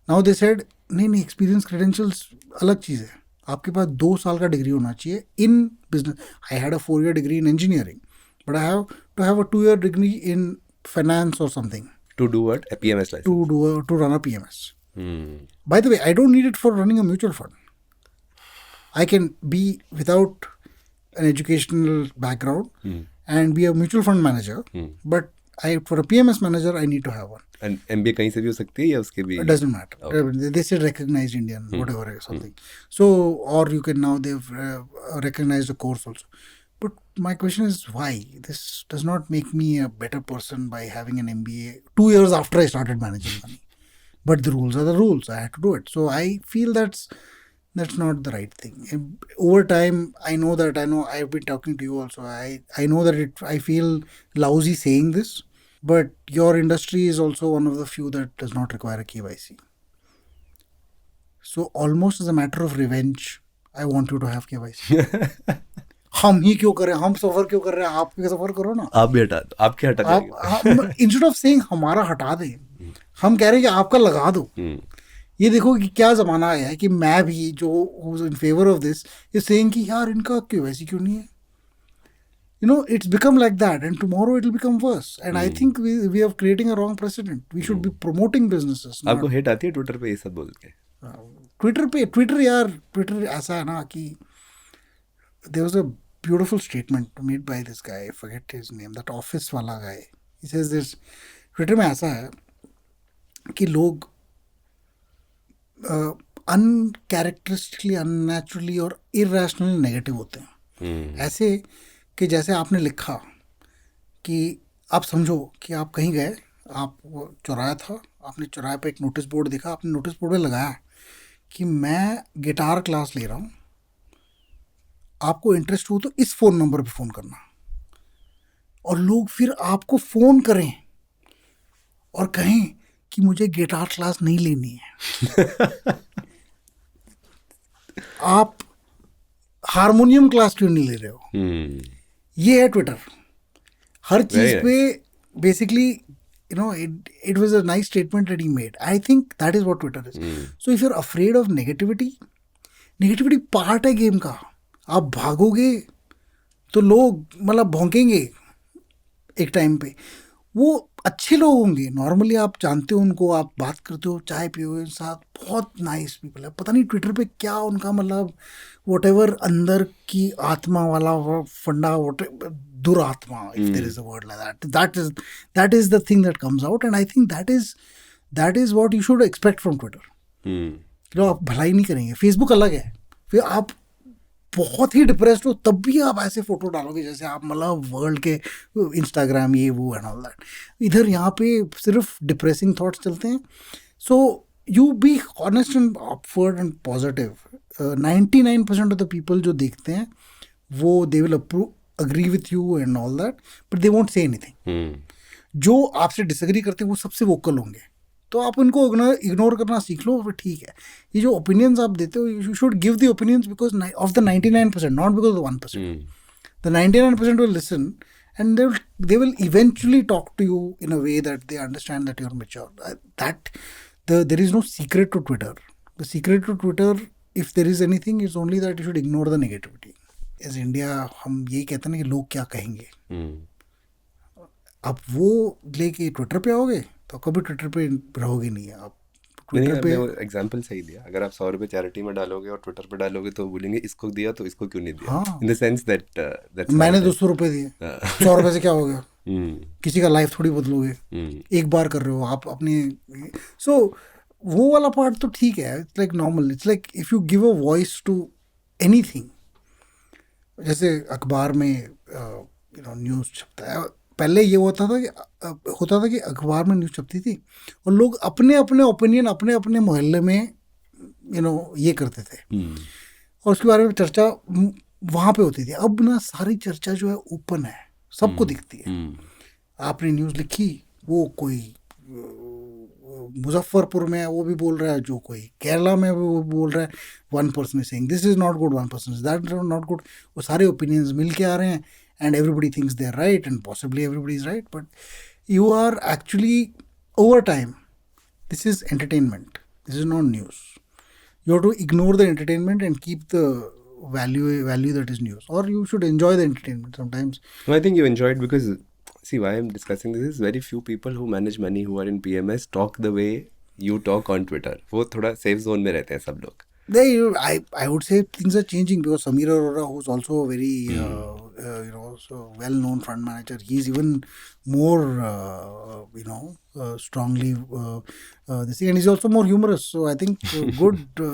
Now they said नहीं, experience credentials अलग चीज़ है. आपके पास 2 साल का डिग्री होना चाहिए in business. I had a 4-year degree in engineering, but I have to have a 2-year degree in finance or something. To do what? A PMS license? To run a PMS. By the way, I don't need it for running a mutual fund. I can be without an educational background and be a mutual fund manager, but for a PMS manager, I need to have one. And MBA कहीं से भी हो सकती है या उसके भी? It doesn't matter. Okay. They said recognized Indian, whatever, something. So, or you can now, they've recognized the course also. But my question is why? This does not make me a better person by having an MBA 2 years after I started managing money. But the rules are the rules. I had to do it. So I feel that's not the right thing. Over time, I know I've been talking to you also. I know that I feel lousy saying this, but your industry is also one of the few that does not require a KYC. So almost as a matter of revenge, I want you to have KYC. हम ही क्यों करें, हम सफर क्यों कर रहे हैं, आप भी सफर करो ना. आप भी हटा दो, आपके हटा दो. इंस्टेड ऑफ सेइंग हमारा हटा दें, हम कह रहे हैं कि आपका लगा दो. ये देखो कि क्या जमाना आया है कि मैं भी जो in favour of this is saying कि यार इनका KYC क्यों नहीं है. You know, it's become like that, and tomorrow it will become worse. And I think we are creating a wrong precedent. We should be promoting businesses. आपको hit आती है Twitter पे ये सब बोल के? ट्विटर ऐसा है ना कि there was a beautiful statement made by this guy, I forget his name, that office wala guy. He says this, Twitter में ऐसा है कि लोग uncharacteristically, unnaturally और irrationally negative होते हैं. ऐसे कि जैसे आपने लिखा कि आप समझो कि आप कहीं गए, आप चौराया था, आपने चौराहे पे एक नोटिस बोर्ड देखा, आपने नोटिस बोर्ड में लगाया कि मैं गिटार क्लास ले रहा हूँ, आपको इंटरेस्ट हो तो इस फ़ोन नंबर पे फ़ोन करना. और लोग फिर आपको फ़ोन करें और कहें कि मुझे गिटार क्लास नहीं लेनी है. आप हारमोनियम क्लास क्यों नहीं ले रहे हो? ये है ट्विटर. हर चीज पे basically, it was a nice statement that he made. I think that is what Twitter is. So if you're afraid of negativity part है गेम का. आप भागोगे तो लोग मतलब भौंकेंगे एक टाइम पे. वो अच्छे लोग होंगे, नॉर्मली आप जानते हो उनको, आप बात करते हो, चाय पियोगे साथ, बहुत नाइस पीपल है. पता नहीं ट्विटर पे क्या उनका मतलब whatever अंदर की आत्मा वाला फंडा, दुरात्मा, if there is a word like that is the thing that comes out, and I think that is what you should expect from Twitter. आप भलाई नहीं करेंगे. फेसबुक अलग है, फिर आप बहुत ही डिप्रेस्ड हो तब भी आप ऐसे फोटो डालोगे जैसे आप मतलब वर्ल्ड के इंस्टाग्राम ये वो एंड ऑल दैट. इधर यहाँ पे सिर्फ डिप्रेसिंग थॉट्स चलते हैं. So you be honest and upward and positive. 99% of the people जो देखते हैं वो they will agree with you and all that, but they won't say anything. जो आपसे डिसएग्री करते हैं वो सबसे वोकल होंगे, तो आप उनको इग्नोर करना सीख लो, फिर ठीक है. ये जो ओपिनियंस आप देते हो, you should give the opinions because of the 99%, not because the 1%. The 99% will listen, and they will eventually talk to you in a way that they understand that you're mature. There is no secret to Twitter. The secret to Twitter, if there is anything, is only that you should ignore the negativity. As India, हम ये कहते हैं ना कि लोग क्या कहेंगे. आप वो लेके ट्विटर पे आओगे तो कभी ट्विटर पे रहोगे नहीं. आप ट्विटर पे एग्जांपल सही दिया. अगर आप 100 रुपये चैरिटी में डालोगे और ट्विटर पे डालोगे तो बोलेंगे इसको दिया तो इसको क्यों नहीं दिया. इन द सेंस दैट मैंने 200 रुपये दिए, 100 रुपये से क्या हो गया. किसी का लाइफ थोड़ी बदलोगे, एक बार कर रहे हो आप अपने. सो वो वाला पार्ट तो ठीक है, it's like normal. It's like if you give a voice to anything. जैसे अखबार में न्यूज़ छपता है, पहले ये होता था कि अखबार में न्यूज़ छपती थी और लोग अपने अपने ओपिनियन अपने अपने मोहल्ले में ये करते थे और उसके बारे में चर्चा वहाँ पे होती थी. अब ना सारी चर्चा जो है ओपन है, सबको दिखती है. आपने न्यूज़ लिखी, वो कोई मुजफ्फरपुर में है वो भी बोल रहा है, जो कोई केरला में वो बोल रहा है. One person is saying this is not good, one person is that not good. वो सारे ओपिनियंस मिल के आ रहे हैं and everybody thinks they're right and possibly everybody is right, but you are actually, over time, this is entertainment, this is not news. You have to ignore the entertainment and keep the value that is news, or you should enjoy the entertainment sometimes. No, I think you enjoy it because, see, why I'm discussing this is very few people who manage money who are in PMS talk the way you talk on Twitter. वो थोड़ा safe zone में रहते हैं सब लोग. I would say things are changing because Samir Arora, who's also a very so well-known fund manager, he's even more strongly this thing, and he's also more humorous. So I think good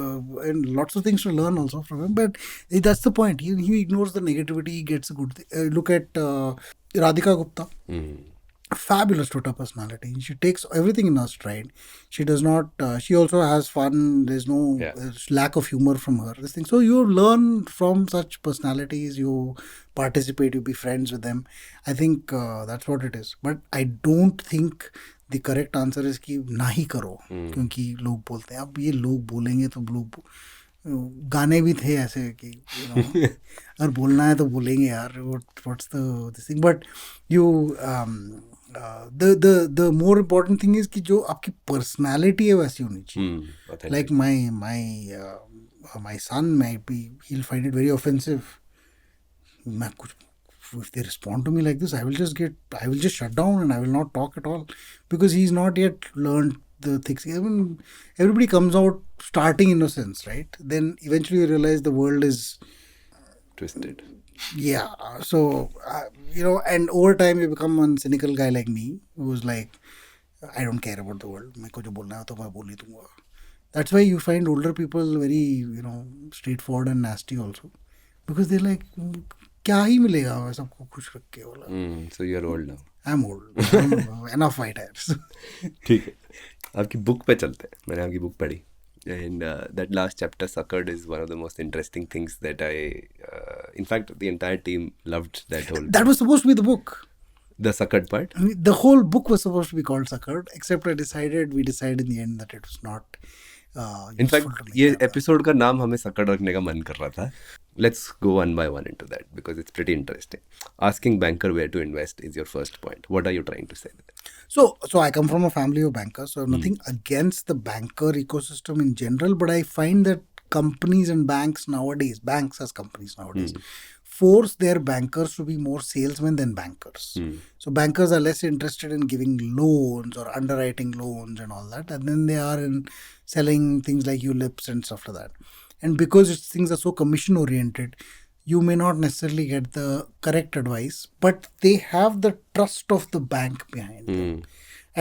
and lots of things to learn also from him. But that's the point. He ignores the negativity. He gets a good look at Radhika Gupta. Fabulous Twitter personality. She takes everything in her stride. She does not. She also has fun. There's no lack of humor from her. This thing. So you learn from such personalities. You participate. You be friends with them. I think that's what it is. But I don't think the correct answer is कि ना ही करो, क्योंकि लोग बोलते हैं. अब ये लोग बोलेंगे तो लोग गाने भी थे ऐसे कि अगर बोलना है तो बोलेंगे यार. What's the thing? But you the more important thing is कि जो आपकी personality है वैसी होनी चाहिए. Like my son might be, he'll find it very offensive. मैं कुछ, if they respond to me like this, I will just shut down and I will not talk at all because he's not yet learned the things. I mean, everybody comes out starting innocence, right? Then eventually you realize the world is twisted. Yeah, so and over time you become one cynical guy like me who's like, I don't care about the world. मेरे को जो बोलना है तो मैं बोल ही दूंगा. That's why you find older people very straightforward and nasty also, because they're like, क्या ही मिलेगा सबको खुश रख के बोला. So you're old now. I'm old. I'm enough white hairs. ठीक है, आपकी बुक पे चलते हैं. मैंने आपकी बुक पढ़ी. And that last chapter, Suckered, is one of the most interesting things that in fact, the entire team loved that whole. That was supposed to be the book. The Suckered part? The whole book was supposed to be called Suckered, except we decided in the end that it was not. In fact useful to ये लेके आता है। Episode का नाम हमें सकड़ रखने का मन कर रहा था. Let's go one by one into that because it's pretty interesting. Asking banker where to invest is your first point. What are you trying to say? So I come from a family of bankers, so nothing against the banker ecosystem in general, but I find that companies and banks nowadays, banks as companies nowadays, force their bankers to be more salesmen than bankers. So bankers are less interested in giving loans or underwriting loans and all that, and then they are in selling things like ULIPs and stuff like that. And because things are so commission oriented, you may not necessarily get the correct advice, but they have the trust of the bank behind them.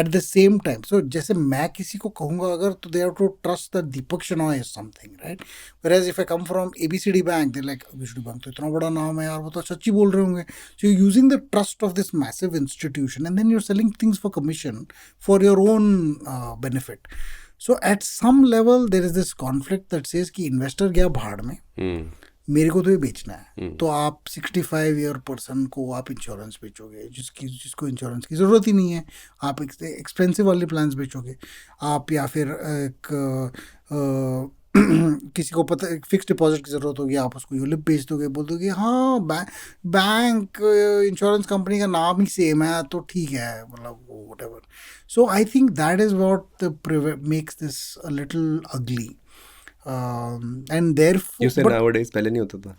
At the same time, so जैसे मैं किसी को कहूँगा अगर, तो they have to trust that Deepak Shenoy is something, right? Whereas if I come from ABCD Bank, they're like, ABCD Bank तो इतना बड़ा नाम है यार, वो तो सच्ची बोल रहे होंगे. So you're using the trust of this massive institution, and then you're selling things for commission for your own benefit. So at some level, there is this conflict that says कि investor गया भाड़ में, मेरे को तो ये बेचना है. तो आप 65 ईयर पर्सन को आप इंश्योरेंस बेचोगे, जिसको इंश्योरेंस की ज़रूरत ही नहीं है. आप एक्सपेंसिव वाले प्लान्स बेचोगे आप, या फिर किसी को पता फिक्स डिपॉजिट की ज़रूरत होगी, आप उसको यूलिप बेच दोगे, बोल दोगे हाँ बैंक इंश्योरेंस कंपनी का नाम ही सेम है तो ठीक है, मतलब whatever. So I think that is what makes this a little ugly. And therefore You say nowadays, पहले नहीं होता था.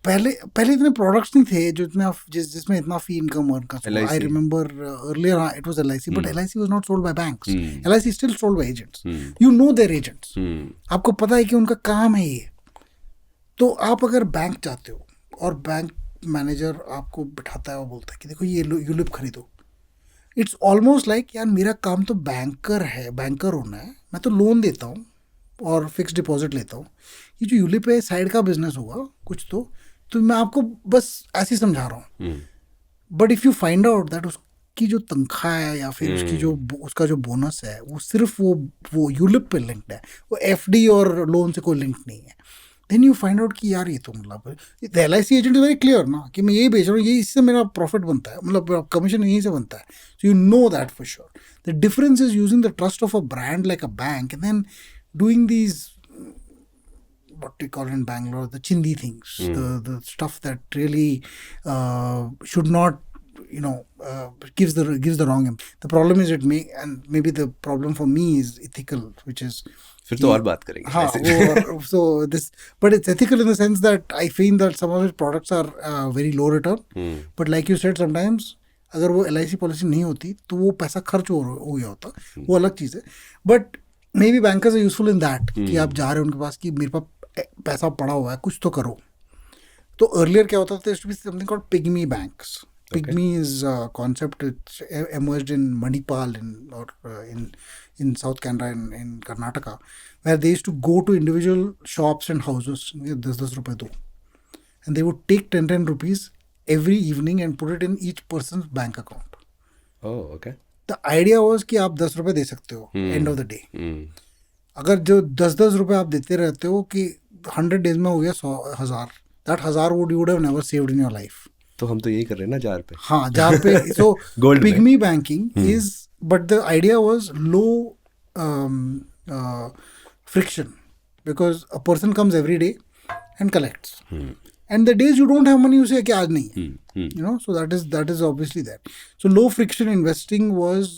पहले इतने प्रोडक्ट्स नहीं थे जो इतना जिसमें इतना फी इनकम अर्न कर सको. LIC. I remember earlier it was LIC, but LIC was not sold by banks. LIC still sold by agents. You know their agents, आपको पता है कि उनका काम है ये. तो आप अगर बैंक जाते हो और बैंक मैनेजर आपको बिठाता है और बोलता है कि देखो ये यूलिप खरीदो, इट्स ऑलमोस्ट लाइक यार मेरा काम तो बैंकर होना है, मैं तो लोन देता हूँ और फिक्स डिपॉजिट लेता हूँ. ये जो यूलिप है साइड का बिजनेस होगा कुछ, तो मैं आपको बस ऐसे ही समझा रहा हूँ. But if you find out that उसकी जो तनख्वाह है या फिर उसका जो बोनस है वो सिर्फ वो यूलिप पे लिंक्ड है, वो FD और लोन से कोई लिंक नहीं है, देन यू फाइंड आउट कि यार ये तो मतलब the LIC agent is very clear ना कि मैं यही बेच रहा हूँ, ये इससे मेरा प्रॉफिट बनता है, मतलब कमीशन यहीं से बनता है. So you know that for sure. The difference is using the trust of a brand like a bank and then doing these, what we call in Bangalore, the chindi things, the stuff that really should not, gives the wrong impact. The problem is and maybe the problem for me is ethical, which is फिर तो और बात करेंगे. हाँ, so this, but it's ethical in the sense that I feel that some of its products are very low return. But like you said, sometimes अगर वो LIC policy नहीं होती तो वो पैसा खर्च हो गया होता, वो अलग चीज़ है. But maybe bankers are useful in that कि आप जा रहे हो उनके पास कि मेरे पास पैसा पड़ा हुआ है, कुछ तो करो. तो अर्लियर क्या होता था, something called pygmy banks. Pygmy is a concept which emerged in Manipal in South Canada in Karnataka, where they used to go to individual shops and houses, 10 रुपए दो, and they would take 10 rupees every evening and put it in each person's bank account. Oh, okay. The idea was कि आप 10 रुपए दे सकते हो end of the day. अगर जो 10 रुपए आप देते रहते हो कि 100 डेज में हो गया 1,000, that 1,000 would you would have never saved in your life. तो हम तो यही कर रहे हैं ना जार पे. हाँ, जार पे. So pigmy banking is, but the idea was low friction, because a person comes every day and collects. And the days you don't have money, you say कि आज नहीं है. So that is obviously that. So low friction investing was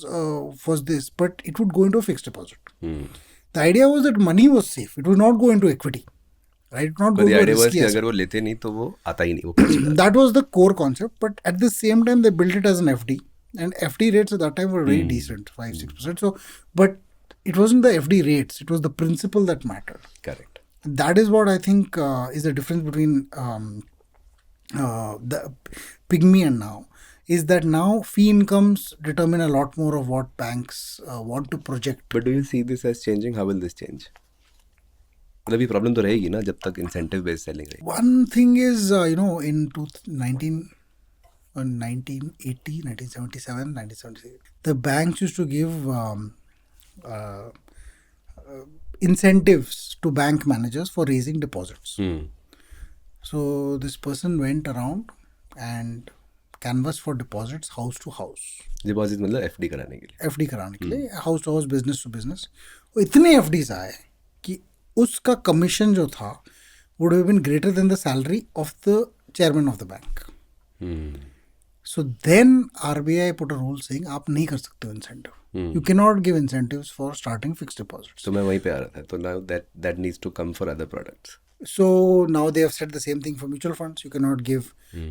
this, but it would go into a fixed deposit. The idea was that money was safe. It would not go into equity, right? It would not go into a risky asset. But the idea was कि अगर वो लेते नहीं तो वो आता ही नहीं. That was the core concept, but at the same time they built it as an FD, and FD rates at that time were very decent, 5-6%. So, but it wasn't the FD rates; it was the principle that mattered. Correct. That is what I think is the difference between the Pygmy and now, is that now fee incomes determine a lot more of what banks want to project. But do you see this as changing? How will this change? मतलब ये problem तो रहेगी ना जब तक incentive based selling रहेगी. One thing is, in 1980, 1977, 1976, the banks used to give incentives to bank managers for raising deposits. So this person went around and canvass for deposits house to house, deposit मतलब FD कराने के लिए। FD कराने के लिए, house to house, business to business. वो इतने FDs आए कि उसका कमीशन जो था would have been greater than the salary of the chairman of the bank. So then RBI put a rule saying आप नहीं कर सकते हो incentive. You cannot give incentives for starting fixed deposits. तो मैं वहीं पे आ रहा था, तो now that needs to come for other products. So now they have said the same thing for mutual funds. You cannot give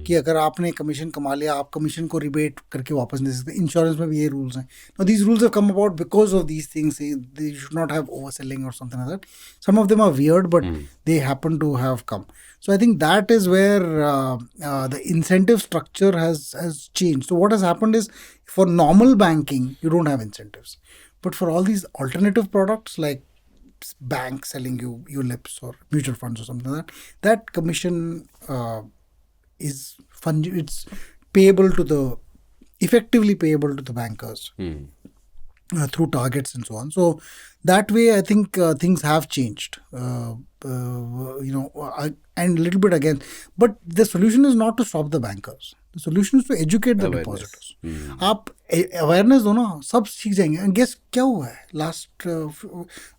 कि अगर आपने कमीशन कमा लिया, आप कमीशन को रिबेट करके वापस नहीं दे सकते। इंश्योरेंस में भी ये रूल्स हैं। Now these rules have come about because of these things. They should not have overselling or something like that. Some of them are weird, but they happen to have come. So I think that is where the incentive structure has changed. So what has happened is, for normal banking, you don't have incentives. But for all these alternative products like bank selling you ULIPs or mutual funds or something like that, that commission is it's payable to the, effectively payable to the bankers through targets and so on. So that way I think things have changed, and a little bit again. But the solution is not to stop the bankers. The solution is to educate the depositors. आप awareness दो ना, सब सीख जाएंगे। Guess क्या हुआ है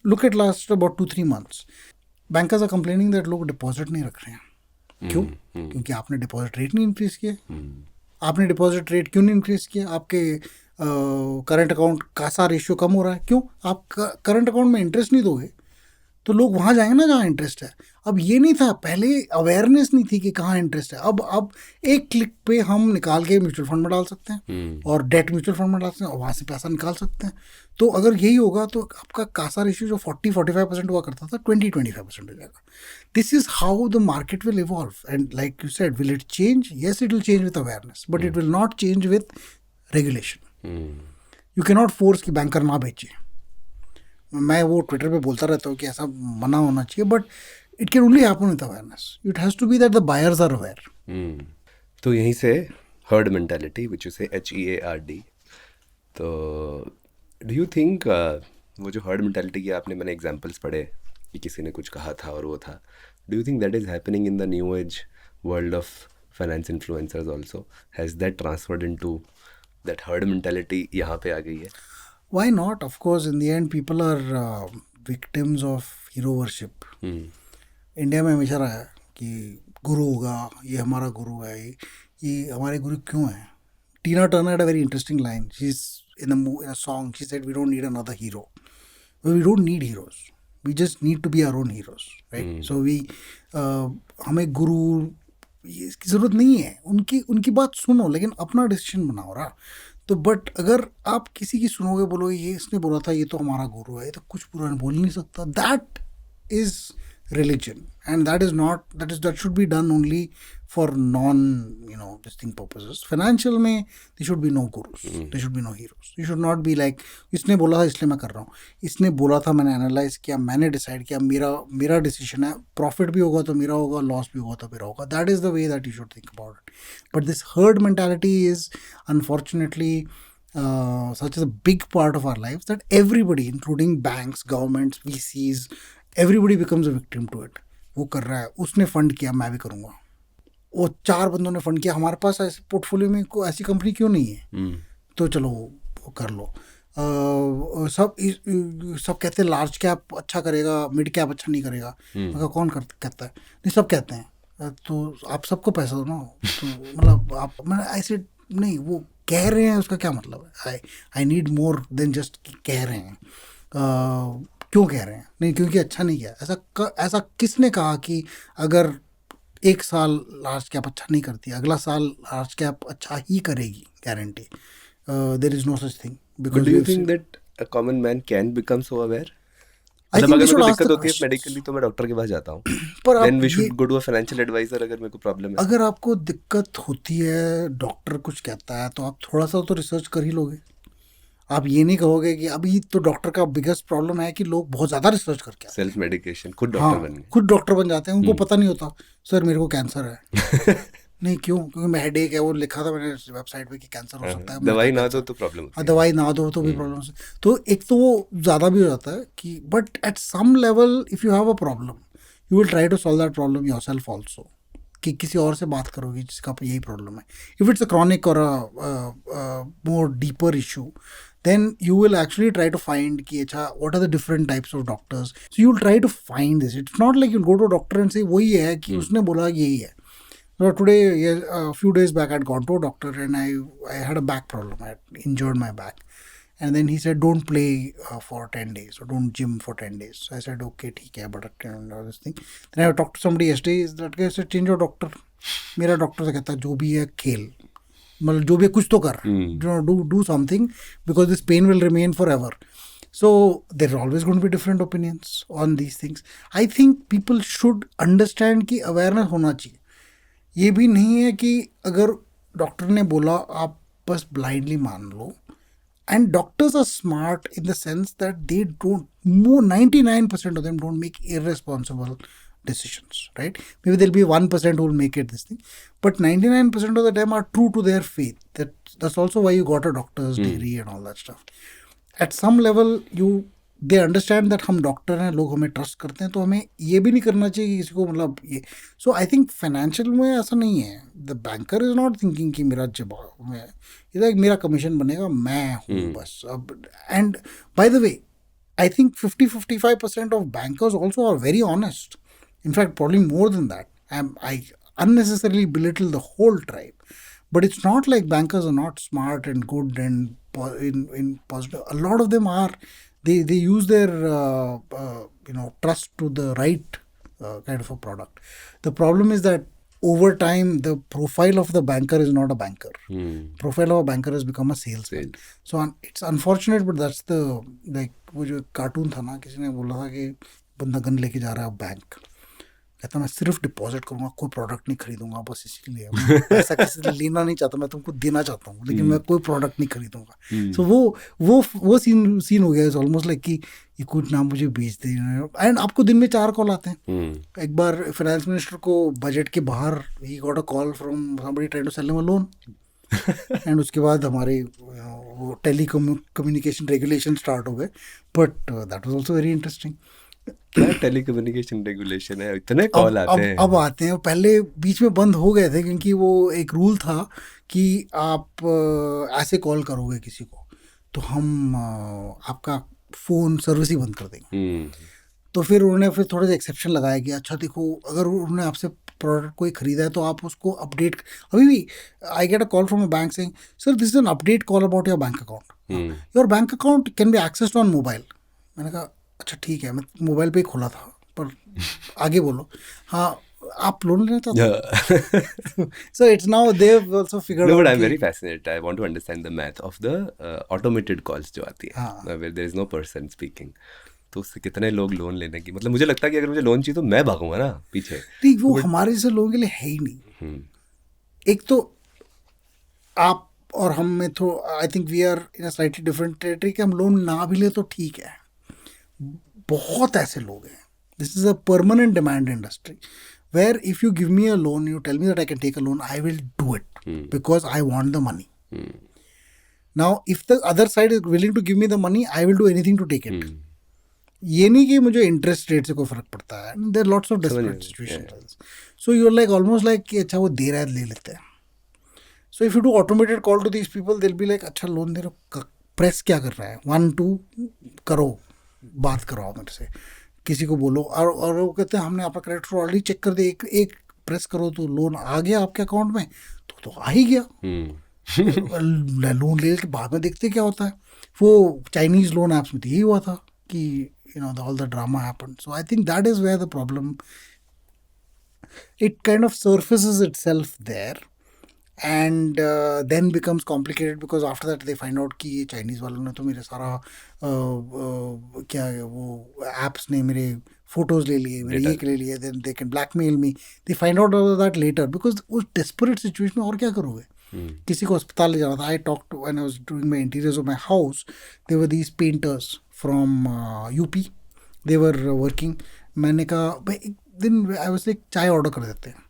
look at last about 2-3 months, bankers are complaining that लोग डिपॉजिट नहीं रख रहे हैं। क्यों? क्योंकि आपने डिपॉजिट रेट नहीं इंक्रीज किया। आपने डिपॉजिट रेट क्यों नहीं इंक्रीज किया? आपके करंट अकाउंट कासा रेशियो कम हो रहा है। क्यों? आप करंट अकाउंट में इंटरेस्ट नहीं दोगे तो लोग वहाँ जाएंगे ना जहाँ इंटरेस्ट है। अब ये नहीं था, पहले अवेयरनेस नहीं थी कि कहाँ इंटरेस्ट है। अब एक क्लिक पे हम निकाल के म्यूचुअल फंड में डाल सकते हैं और डेट म्यूचुअल फंड में डाल सकते हैं और वहाँ से पैसा निकाल सकते हैं। तो अगर यही होगा तो आपका कासा रेशियो जो 40-45% हुआ करता था 20-25% हो जाएगा। This is how the market will evolve. And like you said, will it change? Yes, it will change with awareness, but it will not change with regulation. You can not force कि banker ना बेचे। मैं वो Twitter पे बोलता रहता हूँ कि ऐसा मना होना चाहिए, but it can only happen with awareness. It has to be that the buyers are aware. तो यहीं से herd mentality, which is HEARD। तो डू यू थिंक वो जो हर्ड मेंटालिटी की आपने, मैंने एग्जांपल्स पढ़े कि किसी ने कुछ कहा था और वो था, do you think that is happening in the new age world of finance influencers also? Has that transferred into that herd mentality यहाँ पे आ गई है? Why not? Of course, in the end, people are victims of hero worship. India में हमेशा रहा है कि गुरु होगा, ये हमारा गुरु है, ये हमारे गुरु क्यों है? टीना Turner had a very interesting line. She's in a song. She said, "We don't need another hero. Well, we don't need heroes. We just need to be our own heroes, right?" So हमें गुरु इसकी जरूरत नहीं है। उनकी बात सुनो, लेकिन अपना डिसीजन बनाओ रहा। तो बट अगर आप किसी की सुनोगे, बोलोगे ये इसने बोला था, ये तो हमारा गुरु है, ये तो कुछ बुरा बोल नहीं सकता, that is religion, and that should be done only for distinct purposes. Financial में there should be no gurus, there should be no heroes. You should not be like, इसने बोला था इसलिए मैं कर रहा हूँ, इसने बोला था मैंने एनालाइज किया, मैंने डिसाइड किया, मेरा डिसीजन है, प्रॉफिट भी होगा तो मेरा होगा, लॉस भी होगा तो मेरा होगा. That is the way that you should think about it. But this herd mentality is unfortunately such a big part of our lives that everybody, including banks, governments, VCs, everybody becomes a victim to it. वो कर रहा है, उसने fund किया, मैं भी करूँगा. वो 4 बंदों ने फंड किया, हमारे पास ऐसे पोर्टफोलियो में कोई ऐसी कंपनी क्यों नहीं है, तो चलो वो कर लो. सब कहते हैं लार्ज कैप अच्छा करेगा, मिड कैप अच्छा नहीं करेगा. मगर कौन कहता है? नहीं, सब कहते हैं. तो आप सबको पैसा दो ना. तो मतलब आप, मैंने ऐसे नहीं, वो कह रहे हैं, उसका क्या मतलब है? I need more than just कह रहे हैं. क्यों कह रहे हैं? नहीं, क्योंकि अच्छा नहीं किया. ऐसा किसने कहा कि अगर एक साल लार्ज कैप अच्छा नहीं करती, अगला साल लार्ज कैप अच्छा ही करेगी, guarantee? There is no such thing. Because do you think that a common man can become so aware? I think अगर मेरे को दिक्कत होती है मेडिकली तो मैं डॉक्टर के पास जाता हूँ. पर then we should go to a financial advisor अगर मेरे को प्रॉब्लम है. अगर आपको दिक्कत होती है, डॉक्टर कुछ कहता है, तो आप थोड़ा सा तो रिसर्च कर ही लोगे. आप ये नहीं कहोगे कि अभी तो डॉक्टर का बिगेस्ट प्रॉब्लम है कि लोग बहुत ज़्यादा रिसर्च करके सेल्फ मेडिकेशन, खुद डॉक्टर बन गए, खुद डॉक्टर बन जाते हैं. उनको पता नहीं होता, सर मेरे को कैंसर है. नहीं, क्यों? क्योंकि मैं हेडेक है, वो लिखा था मैंने वेबसाइट पे कि कैंसर हो सकता है. दवाई ना दो तो प्रॉब्लम. हाँ, दवाई ना दो तो भी प्रॉब्लम. तो एक तो वो ज़्यादा भी हो जाता है कि, but at some level if you have a problem, you will try to solve that problem yourself also. कि किसी और से बात करोगे जिसका यही प्रॉब्लम है. इफ इट्स अ क्रॉनिक और more deeper issue, then you will actually try to find कि अच्छा what are the different types of doctors. So you'll try to find this. It's not like you'll go to a doctor and say वही है कि उसने बोला यही है. So today, a few days back, I'd gone to a doctor and I had a back problem. I had injured my back. And then he said, don't play for 10 days or don't gym for 10 days. So I said, okay, ठीक है, but all this thing. Then I talked to somebody yesterday. That guy said, change your doctor. मेरा doctor से कहता है जो भी है खेल, मतलब जो भी है कुछ तो कर, do something because this pain will remain forever. So there are always going to be different opinions on these things. I think people should understand कि awareness होना चाहिए. ये भी नहीं है कि अगर डॉक्टर ने बोला आप बस ब्लाइंडली मान लो. And doctors are smart in the sense that they don't, 99% of them don't make irresponsible decisions, right? Maybe there'll be 1% who will make it this thing, but 99% of the time are true to their faith. That's also why you got a doctor's degree and all that stuff. At some level they understand that हम doctor हैं, लोग हमें trust करते हैं, तो हमें ये भी नहीं करना चाहिए कि किसी को मतलब ये. सो आई थिंक फाइनेंशियल में ऐसा नहीं है. The banker is not thinking कि मेरा जवाब है, इधर मेरा कमीशन बनेगा, मैं हूँ बस अब. And by the way I think 50-55% of bankers also are very honest. In fact, probably more than that. I unnecessarily belittle the whole tribe. But it's not like bankers are not smart and good and in positive. A lot of them are. They use their trust to the right kind of a product. The problem is that over time, the profile of the banker is not a banker. Profile of a banker has become a salesman. So it's unfortunate, but that's the वो जो cartoon था ना, किसी ने बोला था कि बंदा गन लेके जा रहा है बैंक, कहता मैं सिर्फ डिपॉजिट करूंगा, कोई प्रोडक्ट नहीं खरीदूंगा, बस इसीलिए पैसा किसी से लेना नहीं चाहता, मैं तुमको देना चाहता हूँ, लेकिन मैं कोई प्रोडक्ट नहीं खरीदूंगा. सो वो सीन हो गया. इट्स ऑलमोस्ट लाइक कि ये कुछ नाम मुझे बेच दे. एंड आपको दिन में 4 कॉल आते हैं. एक बार फाइनेंस मिनिस्टर को बजट के बाहर ही got a call from somebody trying to sell him a loan. And उसके बाद हमारे वो टेली कम्युनिकेशन रेगुलेशन स्टार्ट हो गए. But that was also very interesting. क्या टेलीकम्युनिकेशन रेगुलेशन है, इतने कॉल आते हैं. अब आते हैं. पहले बीच में बंद हो गए थे क्योंकि वो एक रूल था कि आप ऐसे कॉल करोगे किसी को तो हम आपका फ़ोन सर्विस ही बंद कर देंगे. तो फिर उन्होंने फिर थोड़ा सा एक्सेप्शन लगाया कि अच्छा देखो, अगर उन्होंने आपसे प्रोडक्ट कोई ख़रीदा है तो आप उसको अपडेट. अभी भी I get a call from a bank saying sir this is an update call about your bank account. Your bank account can be accessed on mobile. मैंने कहा अच्छा ठीक है, मैं मोबाइल पे ही खोला था, पर आगे बोलो. हाँ, आप लोन लेना चाहते हो. So it's now they've also figured out. No, but I'm very fascinated. I want to understand the math of the automated calls जो आती है, where there is no person speaking. तो उससे कितने लोग लोन लेने की, मतलब मुझे लगता है कि अगर मुझे लोन चाहिए तो मैं भागूंगा ना पीछे. नहीं, वो हमारे जैसे लोगों के लिए है ही नहीं. एक तो आप और हम में तो I think we are in a slightly different territory कि हम लोन ना भी ले तो ठीक है. बहुत ऐसे लोग हैं. This is a permanent demand industry where if you give me a loan, you tell me that I can take a loan, I will do it because I want the money. Now if the other side is willing to give me the money, I will do anything to take it. ये नहीं कि मुझे interest rate से कोई फर्क पड़ता है. There lots of desperate situations. So you are like almost like कि अच्छा वो दे रहा है ले लेते हैं. So if you do automated call to these people, they will be like अच्छा लोन दे रहे हो, प्रेस क्या कर रहा है, 1-2 करो, बात कराओ मेरे से, किसी को बोलो. और वो कहते हैं हमने आपका क्रेडिट स्कोर ऑलरेडी चेक कर दिया, एक प्रेस करो तो लोन आ गया आपके अकाउंट में, तो आ ही गया. लोन ले के बाद में देखते क्या होता है. वो चाइनीज लोन ऐप्स में तो यही हुआ था कि all the drama happened. So I think that is where the problem, it kind of surfaces itself there and then becomes complicated because after that they find out कि ये Chinese वालों ने तो मेरे सारा क्या है वो एप्स ने मेरे फोटोज़ ले लिए, मेरे ये ले लिए, then they can blackmail me. They find out all that later because उस desperate situation में और क्या करोगे. किसी को अस्पताल ले जाना था. I talked when I was doing my interiors of my house, there were these painters from UP. They were working. मैंने कहा भाई एक दिन I was like चाय ऑर्डर कर देते हैं.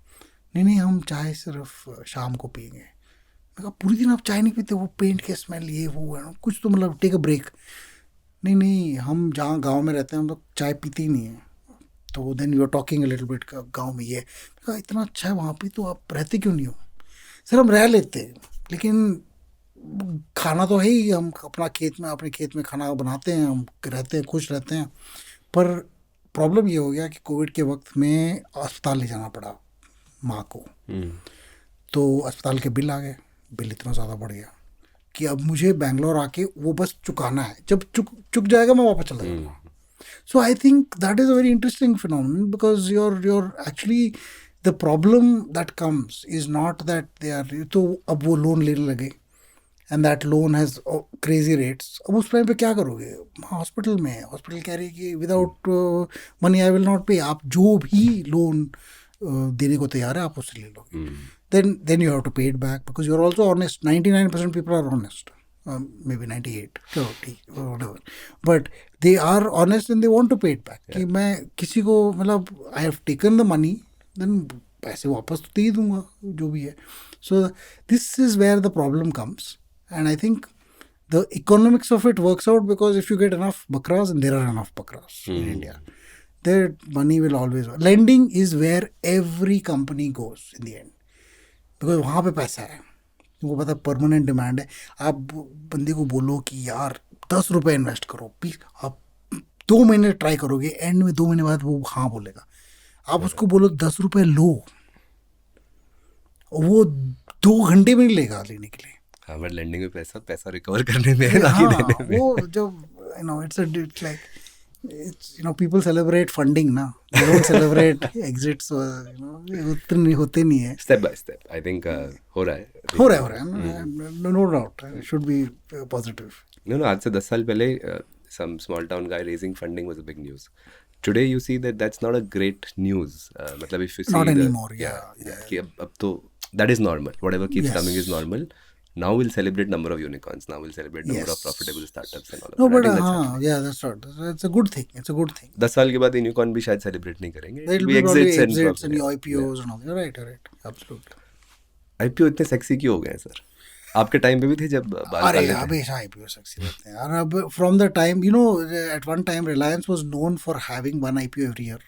नहीं हम चाय सिर्फ शाम को पियेंगे. मैं कहा पूरी दिन आप चाय नहीं पीते, वो पेंट के स्मेल ये वो है कुछ तो मतलब टेक अ ब्रेक. नहीं हम जहाँ गांव में रहते हैं हम तो चाय पीते ही नहीं है. तो then you are talking a little bit गाँव में ये कहा इतना अच्छा है वहाँ पे तो आप रहते क्यों नहीं हो? सर हम रह लेते हैं लेकिन खाना तो है ही, हम अपने खेत में खाना बनाते हैं, हम रहते हैं, खुश रहते हैं। पर प्रॉब्लम ये हो गया कि कोविड के वक्त में अस्पताल ले जाना पड़ा माँ को, तो अस्पताल के बिल आ गए, बिल इतना ज़्यादा बढ़ गया कि अब मुझे बैंगलोर आके वो बस चुकाना है, जब चुक जाएगा मैं वापस चला जाऊँगा। So I think that is a very interesting phenomenon because you're actually the problem that comes is not that they are तो अब वो लोन लेने लगे and that loan has crazy rates। अब उस टाइम पे क्या करोगे? हॉस्पिटल में हॉस्पिटल कह रही है कि without money I will not पे, आप जो भी लोन देने को तैयार है आप उससे ले लोगे। then you have to pay it back because you're also honest। 99% people are honest, maybe 98 चलो ठीक whatever, but they are honest and they want to pay it back। कि मैं किसी को मतलब I have taken the money, then पैसे वापस तो दे ही दूंगा जो भी है। So this is where the problem comes and I think the economics of it works out because if you get enough bakras, and there are enough bakras in India, their money will always, lending is where every company goes in the end because वहाँ पे पैसा है, वो पता permanent demand है। आप बंदे को बोलो कि यार 10 रुपये इन्वेस्ट करो प्लीज, आप 2 महीने ट्राई करोगे, एंड में 2 महीने बाद वो हाँ बोलेगा। आप उसको बोलो 10 रुपये लो, वो 2 घंटे में नहीं लेगा लेने के लिए। हाँ बट लेंडिंग में पैसा रिकवर करने में है ना कि देने में। वो जब it's like people celebrate funding ना, they don't celebrate exits, उतने होते नहीं है। Step by step I think हो रहा है no doubt, it should be positive। No, आज से 10 साल पहले some small town guy raising funding was a big news. Today you see that that's not a great news. मतलब if you see not anymore, yeah. कि अब तो that is normal, whatever keeps Yes. coming is normal. Now we'll celebrate number of unicorns. Now we'll celebrate number Yes. of profitable startups and all of No, that. but I think that's हाँ, happening. yeah, that's right, it's a good thing, it's a good thing। 10 साल के बाद unicorn भी शायद celebrate नहीं करेंगे। There will It'll be probably exits exits and yeah. IPOs and all, you're right, absolutely। IPO इतने sexy क्यों हो गए हैं सर? आपके टाइम पे भी थे जब बाल अरे काले थे? हमेशा IPO सक्सेस रहते हैं। और अब from the time at one time Reliance was known for having one IPO every year।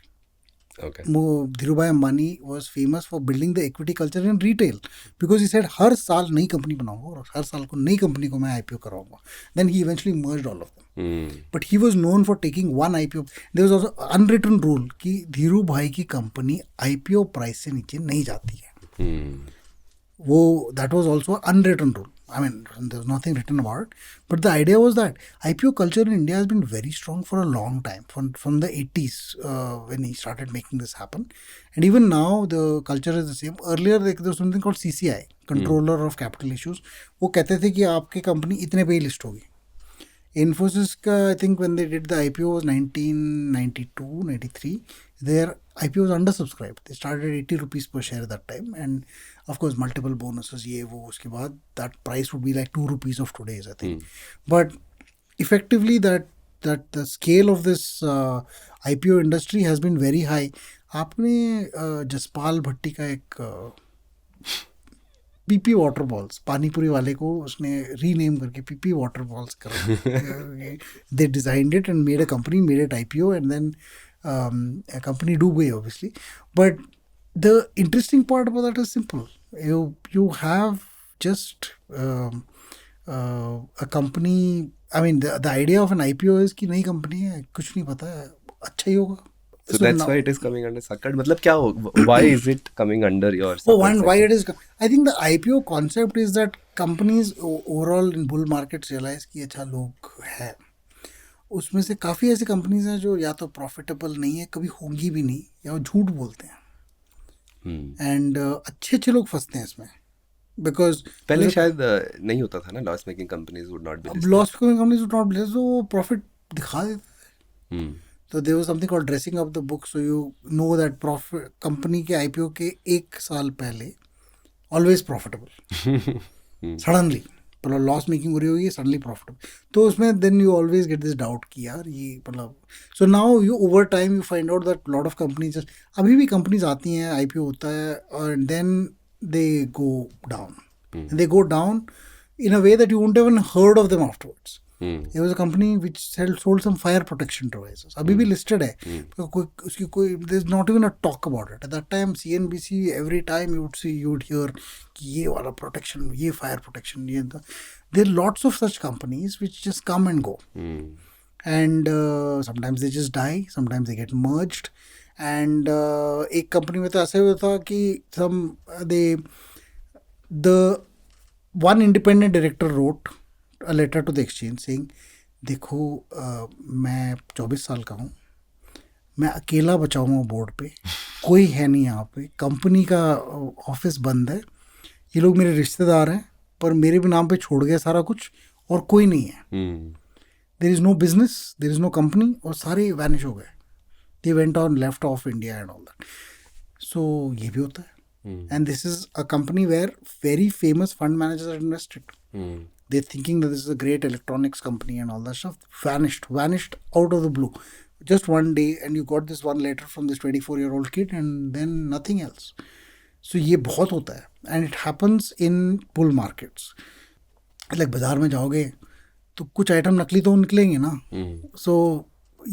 Okay. Dhirubhai Ambani was famous for building the equity culture in retail because he said हर साल नई company बनाऊंगा और हर साल को नई company को मैं IPO कराऊंगा। Then he eventually merged all of them। But he was known for taking one IPO। There was also unwritten rule कि धीरू भाई की कंपनी IPO प्राइस से नीचे नहीं जाती है। वो that was also unwritten rule। I mean, there was nothing written about it, but the idea was that IPO culture in India has been very strong for a long time, from the 80s when he started making this happen, and even now the culture is the same। Earlier there was something called CCI, Controller of Capital Issues। वो कहते थे कि आपकी company इतने पे ही list होगी। Infosys का I think when they did the IPO was 1992-93, their IPO was undersubscribed। They started at 80 rupees per share at that time, and of course multiple bonuses ये वो, उसके बाद that price would be like 2 rupees of today's I think। But effectively that the scale of this IPO industry has been very high। आपने जसपाल भट्टी का एक PP water balls, panipuri वाले को उसने रीनेम करके पीपी वाटर बॉल्स कर they designed it and made a company, made it IPO, and then company डूब गई obviously. But the interesting part about that is simple, you have just a company। I mean the idea of an IPO is कि नई company है, कुछ नहीं पता है, अच्छा ही होगा। So that's why it is coming under Sakad। मतलब क्या हो? Why is it coming under your Oh, Sakad and why section? it is? I think the IPO concept is that companies overall in bull markets realize कि अच्छा लोग है, उसमें से काफ़ी ऐसी कंपनीज हैं जो या तो प्रॉफिटेबल नहीं है, कभी होंगी भी नहीं, या वो झूठ बोलते हैं। एंड अच्छे लोग फंसते हैं इसमें बिकॉज पहले शायद नहीं होता था ना, loss making companies would not be listed. Loss companies would not list, वो प्रॉफिट दिखा देते हैं। तो there was something called dressing up the book, so you know that profit company के IPO के 1 साल पहले ऑलवेज प्रॉफिटेबल, सडनली मतलब लॉस मेकिंग हो रही होगी, सडनली प्रॉफिटेबल। तो उसमें then you always get this doubt कि यार ये मतलब, so now you over time you find out that lot of companies, अभी भी कंपनीज आती हैं, IPO होता है और then they go down, they go down in a way that you won't even heard of them afterwards। It was a company which sold some fire protection devices. अभी भी listed है. There's not even a talk about it. At that time, CNBC, every time you would hear कि ये वाला protection, ये fire protection, ये there are lots of such companies which just come and go. And sometimes they just die, sometimes they get merged. And एक company में तो ऐसा हुआ था कि the one independent director wrote a letter to the exchange saying, देखो मैं 24 साल का हूँ, मैं अकेला बचा हुआ हूँ बोर्ड पे, कोई है नहीं यहाँ पे, कंपनी का ऑफिस बंद है, ये लोग मेरे रिश्तेदार हैं पर मेरे भी नाम पे छोड़ गए सारा कुछ और कोई नहीं है. There is no business, there is no company और सारे वैनिश हो गए. They went on left of India and all that. So ये भी होता है. And this is a company where very famous fund managers are invested. They're thinking that this is a great electronics company and all that stuff. Vanished out of the blue. Just one day, and you got this one letter from this 24-year-old kid, and then nothing else. So ये बहुत होता है. And it happens in bull markets. Like बाजार में जाओगे तो कुछ item नकली तो निकलेंगे ना. So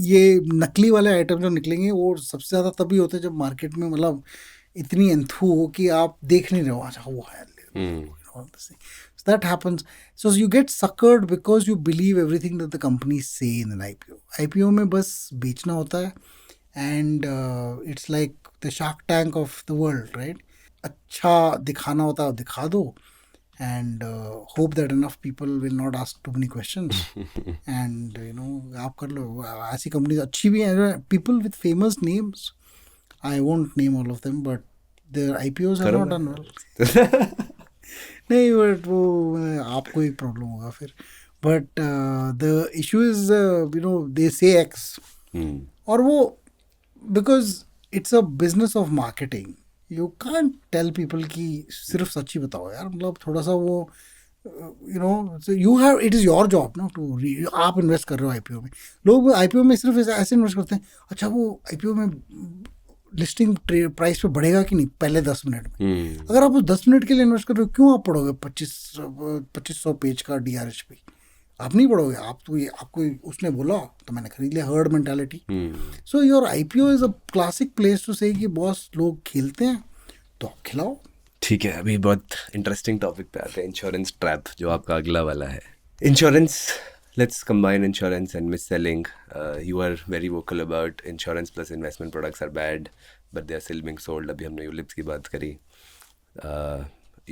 ये नकली वाले आइटम जो निकलेंगे वो सबसे ज़्यादा तभी होते हैं जब मार्केट में मतलब इतनी एंथू हो कि आप देख नहीं रहे हो, अच्छा वो है. So that happens. So you get suckered because you believe everything that the companies say in an IPO. IPO में बस बेचना होता है and it's like the Shark Tank of the world, right? अच्छा दिखाना होता है, दिखा दो and hope that enough people will not ask too many questions. And आप कर लो. ऐसी कंपनीज अच्छी भी हैं, people with famous names. I won't name all of them, but their IPOs are not done well. नहीं, but वो आपको ही problem होगा फिर. But the issue is, they say X. और वो because it's a business of marketing. You can't tell people कि सिर्फ सच ही बताओ यार. मतलब थोड़ा सा वो so it is your job ना to आप इन्वेस्ट कर रहे हो IPO में. लोग IPO में सिर्फ ऐसे इन्वेस्ट करते हैं, अच्छा वो IPO में लिस्टिंग प्राइस पे बढ़ेगा कि नहीं पहले 10 मिनट में. अगर आप उस 10 मिनट के लिए इन्वेस्ट कर रहे हो, क्यों आप पढ़ोगे 2500 पेज का DRHP? आप नहीं पढ़ोगे. आप तो ये आपको उसने बोला तो मैंने खरीद लिया. Herd mentality. So your IPO is a classic place to say कि बॉस लोग खेलते हैं तो आप खिलाओ. ठीक है, अभी बहुत इंटरेस्टिंग टॉपिक पे आते हैं, इंश्योरेंस ट्रैप, जो आपका अगला वाला है. Insurance, let's combine insurance and mis-selling. You are very vocal about insurance plus investment products are bad, but they are still being sold. अभी हमने ULIPs की बात करी.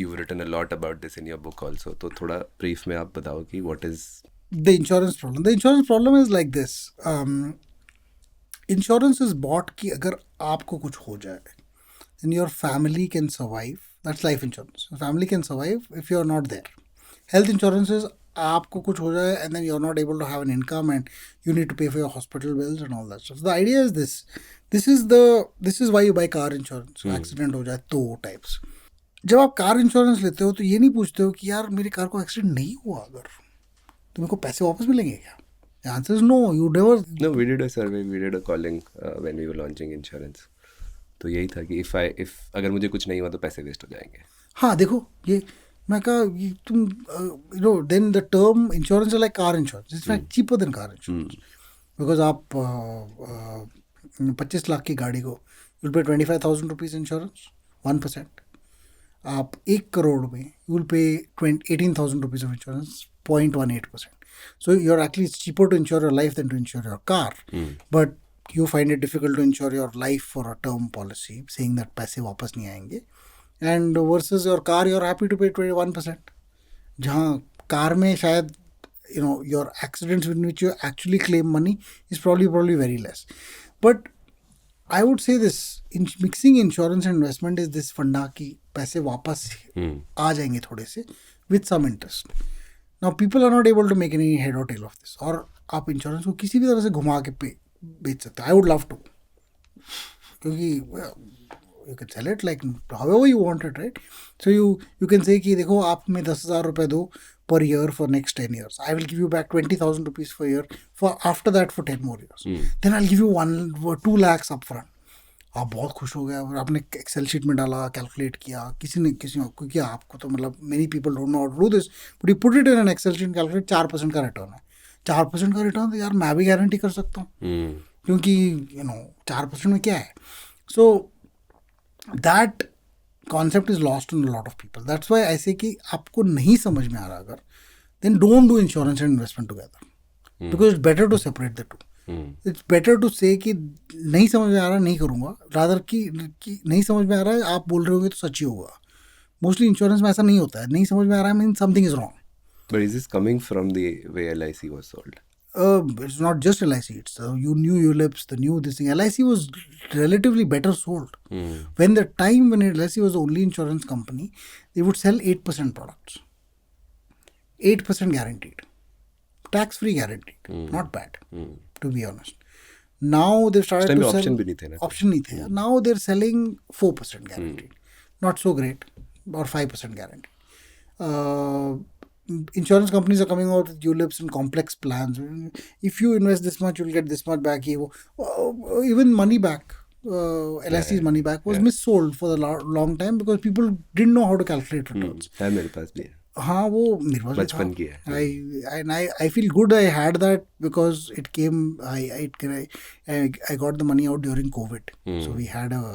You've written a lot about this in your book also. तो थोड़ा brief में आप बताओ कि what is the insurance problem. The insurance problem is like this. Insurance is bought कि अगर आपको कुछ हो जाए, then your family can survive. That's life insurance. Your family can survive if you are not there. Health insurance is आपको कुछ हो जाए and then you're not able to have an income and you need to pay for your hospital bills and all that stuff. So the idea is this. This is why you buy car insurance. Accident हो जाए तो types. जब आप car insurance लेते हो तो ये नहीं पूछते हो कि यार मेरी कार को एक्सीडेंट नहीं हुआ अगर तो मेरे को पैसे वापस मिलेंगे क्या? The answer is no. You never. No, we did a survey, we did a calling when we were launching insurance. तो यही था कि if अगर मुझे कुछ नहीं हुआ तो पैसे वेस्ट हो जाएंगे. हाँ देखो, ये मैं कहा तुम then the term insurance is like car insurance. It's like cheaper than car insurance. Because आप 25 लाख की गाड़ी को you'll pay 25,000 rupees insurance, 1%. आप 1 करोड़ में you'll pay 18,000 rupees of insurance, 0.18%. So you're actually, it's cheaper to insure your life than to insure your car. But you find it difficult to insure your life for a term policy, saying that पैसे वापस नहीं आएंगे. And versus your car, you're happy to pay 21%. जहाँ car में शायद your accidents in which you actually claim money is probably very less. But I would say this, in mixing insurance and investment is this फंडा की पैसे वापस आ जाएंगे थोड़े से with some interest. Now people are not able to make any head or tail of this. और आप insurance को किसी भी तरह से घुमा के बेच सकते हो. I would love to. क्योंकि you can sell it like however you want it, right? So you can say कि देखो आप हमें 10,000 रुपए दो per year for next 10 years. I will give you back 20,000 rupees per year for after that for 10 more years. Then I'll give you 2 lakhs upfront. आप बहुत खुश हो गए और आपने एक्सेल शीट में डाला, कैलकुलेट किया, किसी आपको तो मतलब many people don't know how to do this, but you put it in an Excel sheet, calculate 4% का रिटर्न है. 4% का रिटर्न तो यार मैं भी गारंटी कर सकता हूँ, क्योंकि 4% में क्या है. So that concept is lost in lot of people. That's why ऐसे कि आपको नहीं समझ में आ रहा अगर, then don't do insurance and investment together, because it's better to separate the two. It's better to say कि नहीं समझ में आ रहा नहीं करूँगा, रादर कि नहीं समझ में आ रहा है आप बोल रहे होगे तो सच ही होगा. मोस्टली इंश्योरेंस में ऐसा नहीं होता है. नहीं समझ में आ रहा है mean something is wrong. But is this coming from the way LIC was sold? It's not just LIC. It's you new ULIPs, the new this thing. LIC was relatively better sold. When the time when LIC was the only insurance company, they would sell 8% products. 8% guaranteed. Tax-free guaranteed. Not bad, to be honest. Now they've started to sell... option भी नहीं थे ना. Option नहीं थे. Now they're selling 4% guaranteed. Not so great. Or 5% guaranteed. Insurance companies are coming out with ULIPs and complex plans. If you invest this much, you'll get this much back. Even money back, LIC's money back was missold for a long time because people didn't know how to calculate returns. है मेरे पास भी है. हाँ वो मेरे पास बचपन की है. I feel good I had that because it came. I got the money out during COVID, so we had a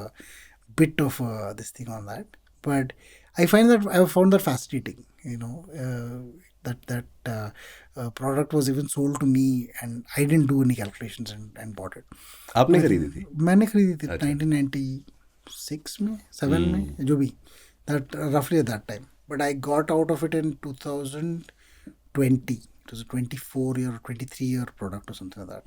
bit of this thing on that. But I found that fascinating. That product was even sold to me and I didn't do any calculations and bought it. आपने खरीदी थी? मैंने खरीदी थी 1996 में 7 में जो भी, that roughly at that time. But I got out of it in 2020. It was a 24-year or 23-year product or something like that.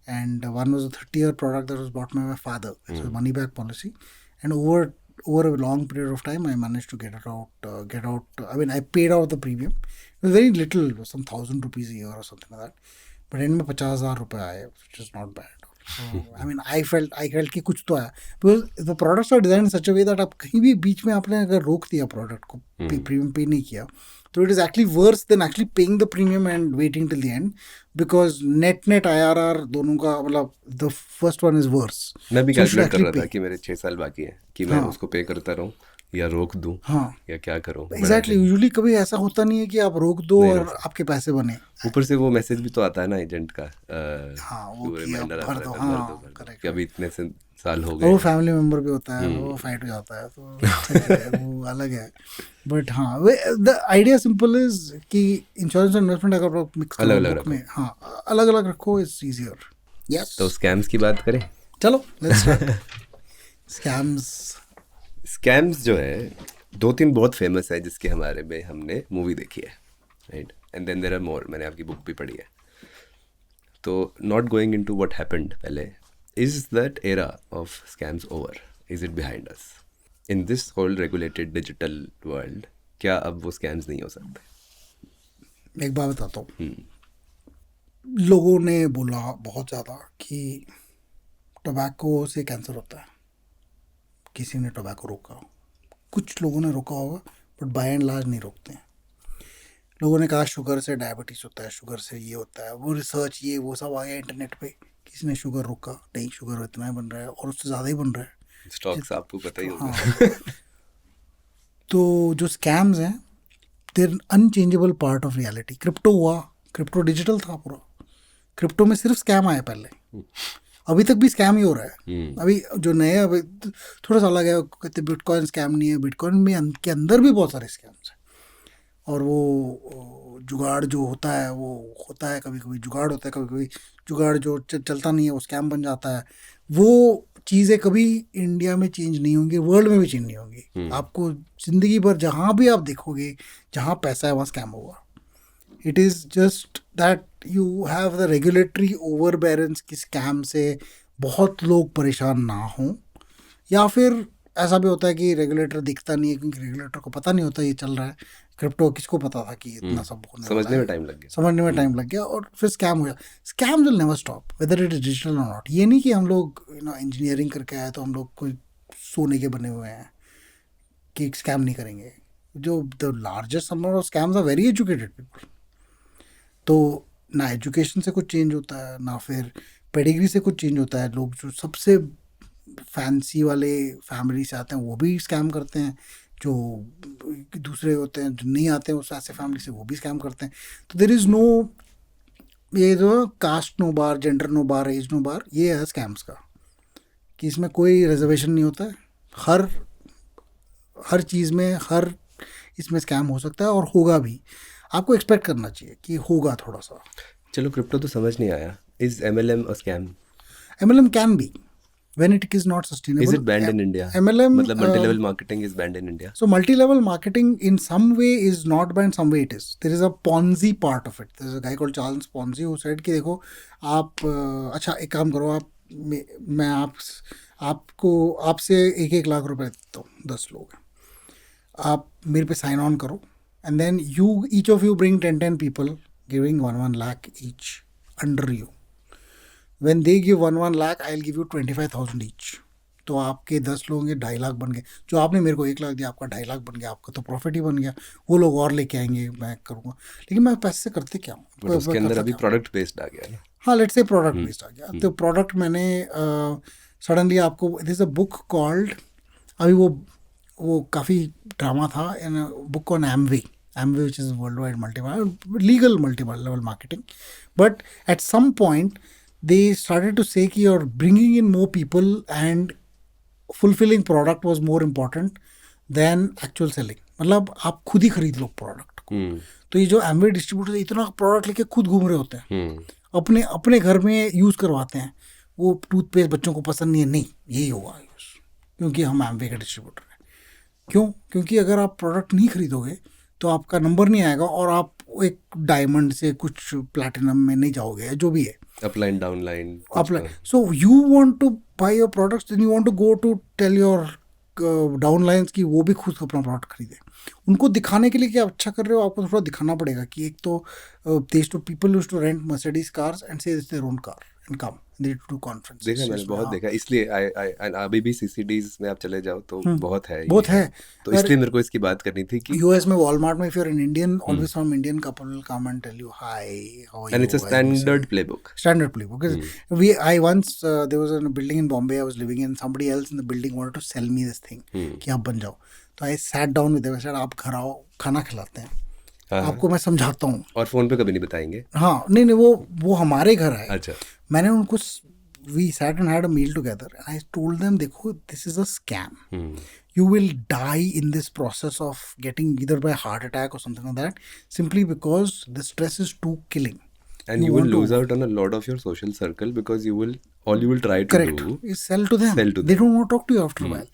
And one was a 30-year product that was bought by my father. It was a money back policy. And over a long period of time, I managed to get it out. I mean, I paid out the premium. It was very little, it was some 1,000 rupees a year or something like that. But end में 50,000 रुपए आए, which is not bad. So, I mean, I felt कि कुछ तो आया. Because the products are designed in such a way that आप कहीं भी बीच में आपने अगर रोक दिया प्रोडक्ट को, प्रीमियम पे नहीं किया, तो it is actually worse than actually paying the premium and waiting till the end, because net IRR दोनों का मतलब the first one is worse. मैं भी कैलकुलेट कर रहा था कि मेरे 6 साल बाकी है कि मैं उसको पे करता रहूं या रोक दूं या क्या करूं. एग्जैक्टली. यूजुअली कभी ऐसा होता नहीं है कि आप रोक दो और आपके पैसे बने. ऊपर से वो मैसेज भी तो आता है ना एजेंट का, वो रिमाइंडर भर दो कि अभी इतने से साल हो गए. वो फैमिली मेंबर भी होता है, वो फाइट हो जाता है, तो वो अलग है. बट हाँ, द आइडिया सिंपल इज कि इंश्योरेंस एंड इन्वेस्टमेंट अगर आप मिक्स करो बुक में, हाँ अलग अलग रखो, इट्स इजियर. यस. तो स्कैम्स की बात करें. चलो लेट्स स्टार्ट. स्कैम्स जो है 2-3 बहुत फेमस है जिसके हमारे में हमने मूवी देखी है, right. And then there are more. मैंने आपकी बुक भी पढ़ी है. तो not going into what happened पहले, is that era of scams over? Is it behind us in this whole regulated digital world? क्या अब वो स्कैम्स नहीं हो सकते? एक बात बताता हूँ. लोगों ने बोला बहुत ज़्यादा कि टोबैको से कैंसर होता है. किसी ने टोबैको रोका, कुछ लोगों ने रोका होगा, बट बाय एंड लार्ज नहीं रोकते हैं. लोगों ने कहा शुगर से डायबिटीज़ होता है, शुगर से ये होता है, वो रिसर्च ये वो सब आ गया इंटरनेट पे. किसी ने शुगर रोका नहीं, शुगर इतना ही बन रहा है और उससे ज़्यादा ही बन रहा है. स्टॉक्स आपको पता ही होगा. तो जो स्कैम्स हैं, they're unchangeable part of reality. Crypto हुआ, क्रिप्टो डिजिटल था पूरा. क्रिप्टो में सिर्फ स्कैम आया पहले, अभी तक भी स्कैम ही हो रहा है. अभी जो नए अभी थोड़ा सा अलग है, कहते बिटकॉइन स्कैम नहीं है. बिटकॉइन में के अंदर भी बहुत सारे स्कैम्स हैं. और वो जुगाड़ जो होता है वो होता है, कभी कभी जुगाड़ होता है, कभी कभी जुगाड़ जो चलता नहीं है वो स्कैम बन जाता है. वो चीज़ें कभी इंडिया में चेंज नहीं होंगी, वर्ल्ड में भी चेंज नहीं होंगी. आपको ज़िंदगी भर जहाँ भी आप देखोगे, जहाँ पैसा है वहाँ स्कैम होगा. It is just that you have the regulatory overbearance की स्कैम से बहुत लोग परेशान ना हों. या फिर ऐसा भी होता है कि रेगुलेटर दिखता नहीं है, क्योंकि रेगुलेटर को पता नहीं होता ये चल रहा है. क्रिप्टो किसको पता था कि इतना सब समझने में टाइम लग गया और फिर स्कैम हो गया. Scam will never stop whether it is digital और नॉट. ये नहीं कि हम लोग इंजीनियरिंग करके आए तो हम लोग कोई सोने के बने हुए हैं कि स्कैम नहीं करेंगे. जो the largest number of scams are very educated people. तो ना एजुकेशन से कुछ चेंज होता है, ना फिर पेडिग्री से कुछ चेंज होता है. लोग जो सबसे फैंसी वाले फैमिली से आते हैं वो भी स्कैम करते हैं, जो दूसरे होते हैं जो नहीं आते हैं उस ऐसे फैमिली से वो भी स्कैम करते हैं. तो देयर इज़ नो ये जो कास्ट नो बार, जेंडर नो बार, एज नो बार, ये है स्कैम्स का, कि इसमें कोई रिजर्वेशन नहीं होता है। हर हर चीज़ में, हर इसमें स्कैम हो सकता है और होगा भी। आपको एक्सपेक्ट करना चाहिए कि होगा थोड़ा सा। चलो क्रिप्टो तो समझ नहीं आया, is MLM a scam? MLM can be when it is not Is sustainable. it banned in India? MLM, मतलब multi level marketing is band in India? so multi-level marketing in some way is not banned, some way it is. There is a Ponzi part of it. There is a guy called Charles Ponzi who said कि देखो आप अच्छा एक काम करो, आप मैं आपको आपसे 1-1 लाख रुपए देता हूँ, 10 लोग हैं, आप मेरे पे साइन ऑन करो, and then you each of you bring 10 people giving 1 lakh each under you. When they give 1 lakh, I'll give you 25,000 each. तो आपके 10 लोगों के 2.5 लाख बन गए. जो आपने मेरे को 1 लाख दिया, आपका 2.5 लाख बन गया, आपका तो प्रॉफिट ही बन गया. वो लोग और लेके आएंगे, मैं करूँगा. लेकिन मैं पैसे से करते क्या हूँ? बट उसके अंदर अभी प्रोडक्ट बेस्ड आ गया ना. हाँ, लेट्स से प्रोडक्ट बेस्ड आ गया. तो प्रोडक्ट मैंने सडनली आपको, दिस अ बुक कॉल्ड, अभी वो काफ़ी ड्रामा था, in book on Amway, which is worldwide legal multi-level marketing. But at some point they started to say कि you're bringing in more people and fulfilling product was more important than actual selling. मतलब आप खुद ही खरीद लो product को. तो ये जो Amway distributor इतना प्रोडक्ट लेके खुद घूम रहे होते हैं, अपने घर में यूज़ करवाते हैं. वो टूथपेस्ट बच्चों को पसंद नहीं है, नहीं यही होगा यूज़, क्योंकि हम Amway का डिस्ट्रीब्यूटर हैं. क्यों? क्योंकि अगर आप प्रोडक्ट नहीं खरीदोगे तो आपका नंबर नहीं आएगा और आप एक डायमंड से कुछ प्लैटिनम में नहीं जाओगे, जो भी है. Upline downline upline. So you want to buy your products, then you want to go to tell your downlines की वो भी खुद अपना प्रोडक्ट खरीदे. उनको दिखाने के लिए कि आप अच्छा कर रहे हो, आपको थोड़ा दिखाना पड़ेगा कि एक तो देश two people used to rent Mercedes cars and say their own car and come they to conference. देखा मैंने, बहुत देखा. इसलिए अभी भी CCDs में आप चले जाओ तो बहुत है, बहुत है. तो इसलिए मेरे को इसकी बात करनी थी कि यूएस में वॉलमार्ट में, if you are an Indian, always from Indian couple will come and tell you hi, how are you, and it's a standard playbook. Standard playbook. I once there was a building in Bombay I was living in. Somebody else in the building wanted to sell me this thing कि आप बन जाओ. तो I sat down with them. I said आप घर आओ, खाना खिलाते हैं, आपको मैं समझाता हूँ. और फोन पे कभी नहीं बताएंगे. हाँ, नहीं वो हमारे घर आए. अच्छा. मैंने उनको, we sat and had a meal together and I told them देखो this is a scam. You will die in this process of getting either by heart attack or something like that, simply because the stress is too killing. And you will lose out on a lot of your social circle because all you will try to do is sell to them. They don't want to talk to you after a while.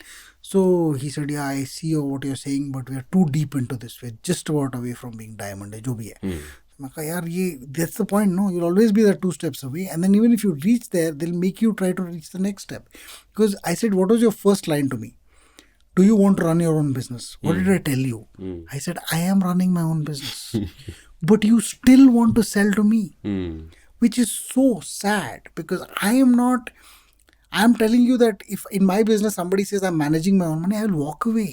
So he said, yeah, I see what you're saying, but we are too deep into this. We're just about away from being diamond, जो भी है. मैं कहा यार ये, that's the point, no? You'll always be there 2 steps away, and then even if you reach there, they'll make you try to reach the next step. Because I said, what was your first line to me? Do you want to run your own business? What did I tell you? I said, I am running my own business. But you still want to sell to me, which is so sad, because I am telling you that if in my business somebody says I'm managing my own money, I will walk away.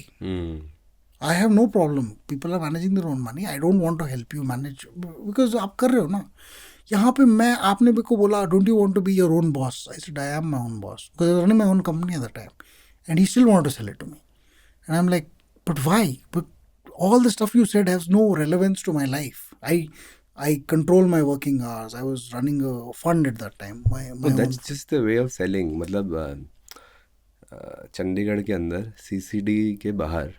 I have no problem. People are managing their own money. I don't want to help you manage, because आप कर रहे हो ना. यहाँ पे आपने मेरे को बोला, don't you want to be your own boss? I said, I am my own boss, because I was running my own company at the time, and he still wanted to sell it to me. And I'm like, but why? But all the stuff you said has no relevance to my life. I control my working hours. I was running a fund at that time. That's just the way of selling. मतलब चंडीगढ़ के अंदर CCD के बाहर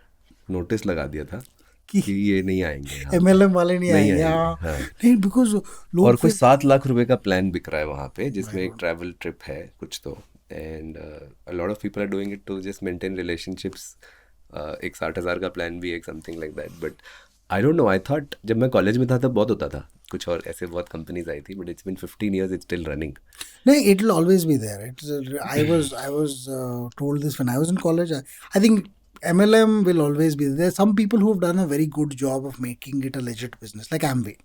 notice लगा दिया था कि ये नहीं आएंगे, MLM वाले नहीं आएंगे. नहीं, because और कोई 7 लाख रुपए का प्लान बिक रहा है वहाँ पे, जिसमें एक ट्रैवल ट्रिप है कुछ तो, and a lot of people are doing it to just maintain relationships. एक 60,000 का प्लान भी एक something like that. But I don't no, I thought जब मैं कॉलेज में था तब बहुत होता था कुछ, और ऐसे बहुत कंपनीज आई थी, but it's been 15 years, it's still running. नहीं, it will always be there. I was told this when I was in college. I think MLM will always be there. Some people who have done a very good job of making it a legit business, like Amway.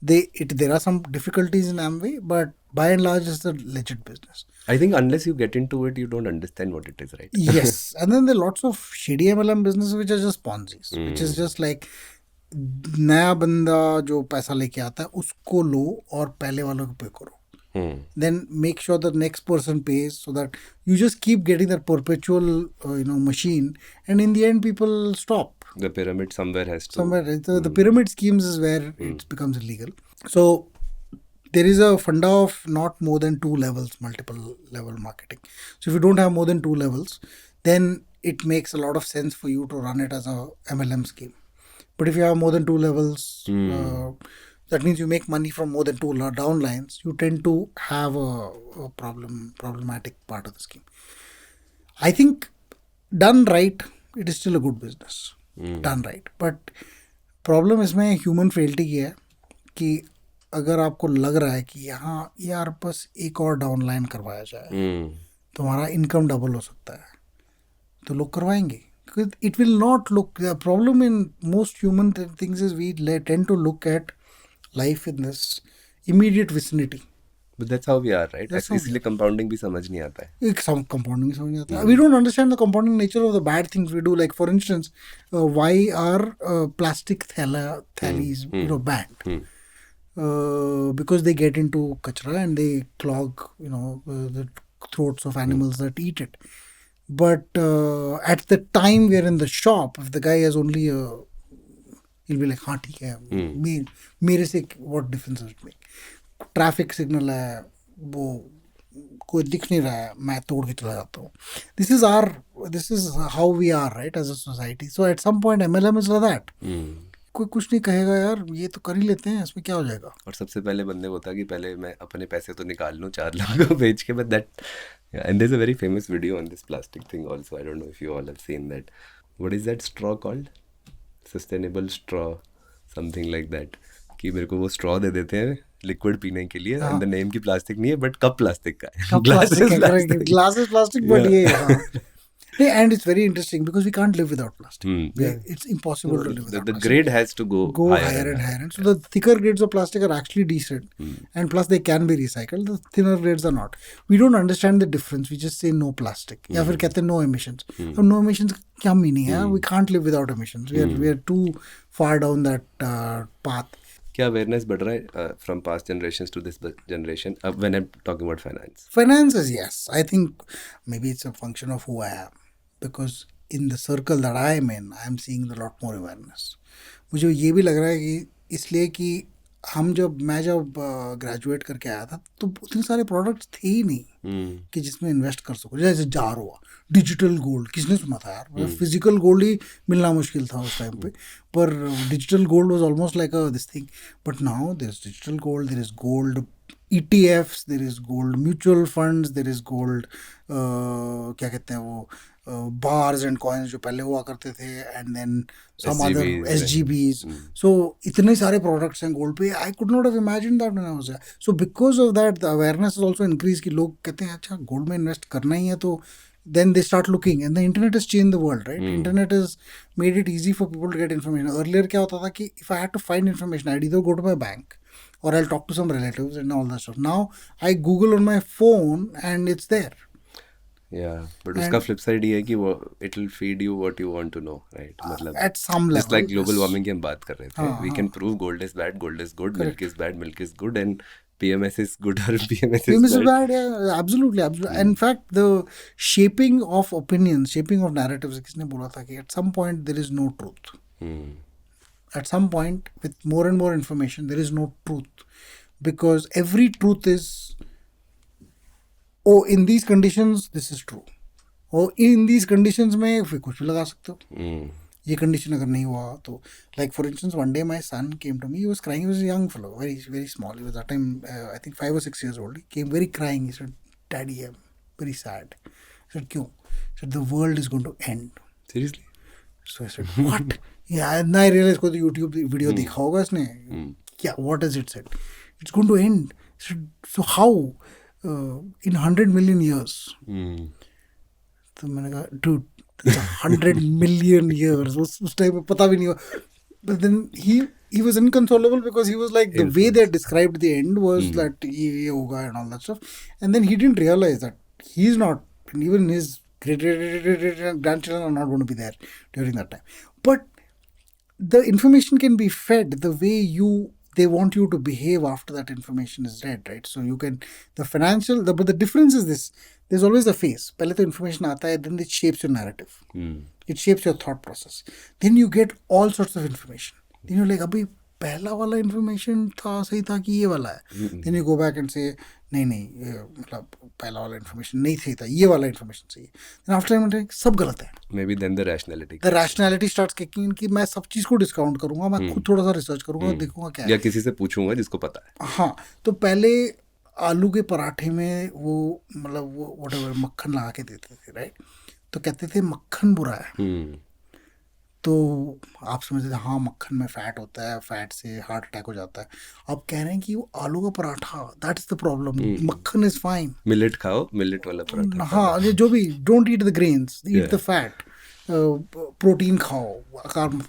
There are some difficulties in Amway, but by and large it's a legit business. I think unless you get into it, you don't understand what it is, right? Yes. And then there are lots of shady MLM businesses which are just Ponzi's, which is just like नया बंदा जो पैसा लेके आता है उसको लो और पहले वालों को पे करो. Then make sure the next person pays, so that you just keep getting that perpetual machine, and in the end people stop. The pyramid somewhere has to. The pyramid schemes is where it becomes illegal. So there is a funda of not more than 2 levels, multiple level marketing. So if you don't have more than 2 levels, then it makes a lot of sense for you to run it as a MLM scheme. But if you have more than 2 levels, that means you make money from more than two downlines. You tend to have a problematic part of the scheme. I think done right, it is still a good business. Done right. But problem इसमें human फेलिटी की है कि अगर आपको लग रहा है कि यहाँ यार बस एक और डाउनलाइन करवाया जाए तो हमारा इनकम डबल हो सकता है, तो लोग करवाएंगे. It will not look. The problem in most human things is we tend to look at life in this immediate vicinity. But that's how we are, right? That's how we इसलिए compounding भी समझ नहीं आता है. एक compounding समझ नहीं आता. We don't understand the compounding nature of the bad things we do. Like for instance, why are plastic thalis banned? Because they get into kachra and they clog the throats of animals that eat it. But at the time we are in the shop, if the guy has only he'll be like, हाँ ठीक है, मेरे से what difference does it make? Traffic signal है, वो कोई दिख नहीं रहा है, मैं तोड़ के चला जाता हूँ. This is how we are, right, as a society. So at some point MLM is like that. कोई कुछ नहीं कहेगा यार, ये तो कर ही लेते हैं, इसमें क्या हो जाएगा. और सबसे पहले बंदे को होता कि पहले मैं अपने पैसे तो निकाल लूँ 4 लाख को बेच के. But that and there is a very famous video on this plastic thing also. I don't know if you all have seen that. What is that straw called? Sustainable straw, something like that. कि मेरे को वो straw दे देते हैं liquid पीने के लिए, and the name की प्लास्टिक नहीं है बट कप प्लास्टिक का है. ग्लास इज प्लास्टिक, बट ये and it's very interesting because we can't live without plastic. It's impossible to live without the plastic. grade has to go higher and higher. And so the thicker grades of plastic are actually decent, and plus they can be recycled. The thinner grades are not. We don't understand the difference. We just say no plastic. या फिर कहते हैं no emissions. अब no emissions क्या meaning है? We can't live without emissions. We are too far down that path. क्या awareness बढ़ रहा है from past generations to this generation when I am talking about finance? Finances, yes. I think maybe it's a function of who I am. Because in the circle that I am in, I am seeing a lot more awareness. मुझे ये भी लग रहा है कि इसलिए कि मैं जब ग्रेजुएट करके आया था तो उतने सारे प्रोडक्ट्स थे ही नहीं कि जिसमें इन्वेस्ट कर सको. जैसे जार हुआ, डिजिटल गोल्ड, किसने सुना था यार? फिजिकल गोल्ड ही मिलना मुश्किल था उस टाइम पे, पर digital gold was almost like this thing. But now there is digital gold, there is gold ETFs, there is gold mutual funds, there is gold क्या कहते हैं वो bars and coins जो पहले हुआ करते थे, and then some other SGBs. So इतने सारे products हैं gold पे. I could not have imagined that when I was there. So because of that, the awareness has also increased कि लोग कहते हैं अच्छा gold में invest करना ही है, तो then they start looking, and the internet has changed the world, right? Internet has made it easy for people to get information. Earlier क्या होता था कि if I had to find information, I'd either go to my bank or I'll talk to some relatives and all that stuff. Now I Google on my phone and it's there. Yeah, but उसका flip side ये है कि वो it will feed you what you want to know, right? मतलब at some level. Just like global warming की हम बात कर रहे थे. We can prove gold is bad, gold is good, milk is bad, milk is good, and PMS is good or PMS is bad. Yeah, absolutely. In fact, the shaping of opinions, shaping of narratives, किसने बोला था कि at some point there is no truth. At some point, with more and more information, there is no truth, because every truth is, oh, in these conditions this is true, oh, in these conditions में फिर कुछ भी लगा सकते हो. ये condition अगर नहीं हुआ तो, like for instance, one day my son came to me. He was crying. He was a young fellow, very small. He was that time I think 5 or 6 years old. He came very crying. He said, "Daddy, I'm very sad." I said, "क्यों?" He said, "The world is going to end." Seriously? So I said, "What?" Yeah, and I realized को तो YouTube video देखा होगा इसने. क्या? What has it said? It's going to end. I said, so how? In 100 million years. तो मैंने कहा, dude, that's 100 million years. उस टाइम पे पता भी नहीं हुआ. But then he was inconsolable because he was like, the way they described the end was that ये होगा and all that stuff. And then he didn't realize that he's not, even his great grandchildren are not going to be there during that time. But the information can be fed the way they want you to behave after that information is read, right? So you can, but the difference is this: there's always a phase. पहले तो information आता है, then it shapes your narrative. It shapes your thought process. Then you get all sorts of information. Then you're like, अभी पहला वाला information था सही था कि ये वाला है, then you go back and say नहीं नहीं ये मतलब पहला वाला इन्फॉर्मेशन नहीं सही था, ये वाला इन्फॉर्मेशन सही है, देन आफ्टर सब गलत है. Maybe then the rationality. The rationality starts kicking in कि मैं सब चीज़ को डिस्काउंट करूंगा, मैं खुद थोड़ा सा रिसर्च करूंगा, देखूंगा क्या या है. किसी से पूछूंगा जिसको पता है. हाँ, तो पहले आलू के पराठे में वो मतलब वो व्हाटएवर मक्खन लगा के देते थे, राइट? तो कहते थे मक्खन बुरा है. तो आप समझते थे हाँ मक्खन में फैट होता है, फैट से हार्ट अटैक हो जाता है. अब कह रहे हैं कि वो आलू का paratha, that is the problem, makkhan is fine. Millet खाओ, मिलेट वाला पराठा. हाँ, ये जो भी, don't eat the grains, eat Yeah. The fat, protein खाओ, कार्ब.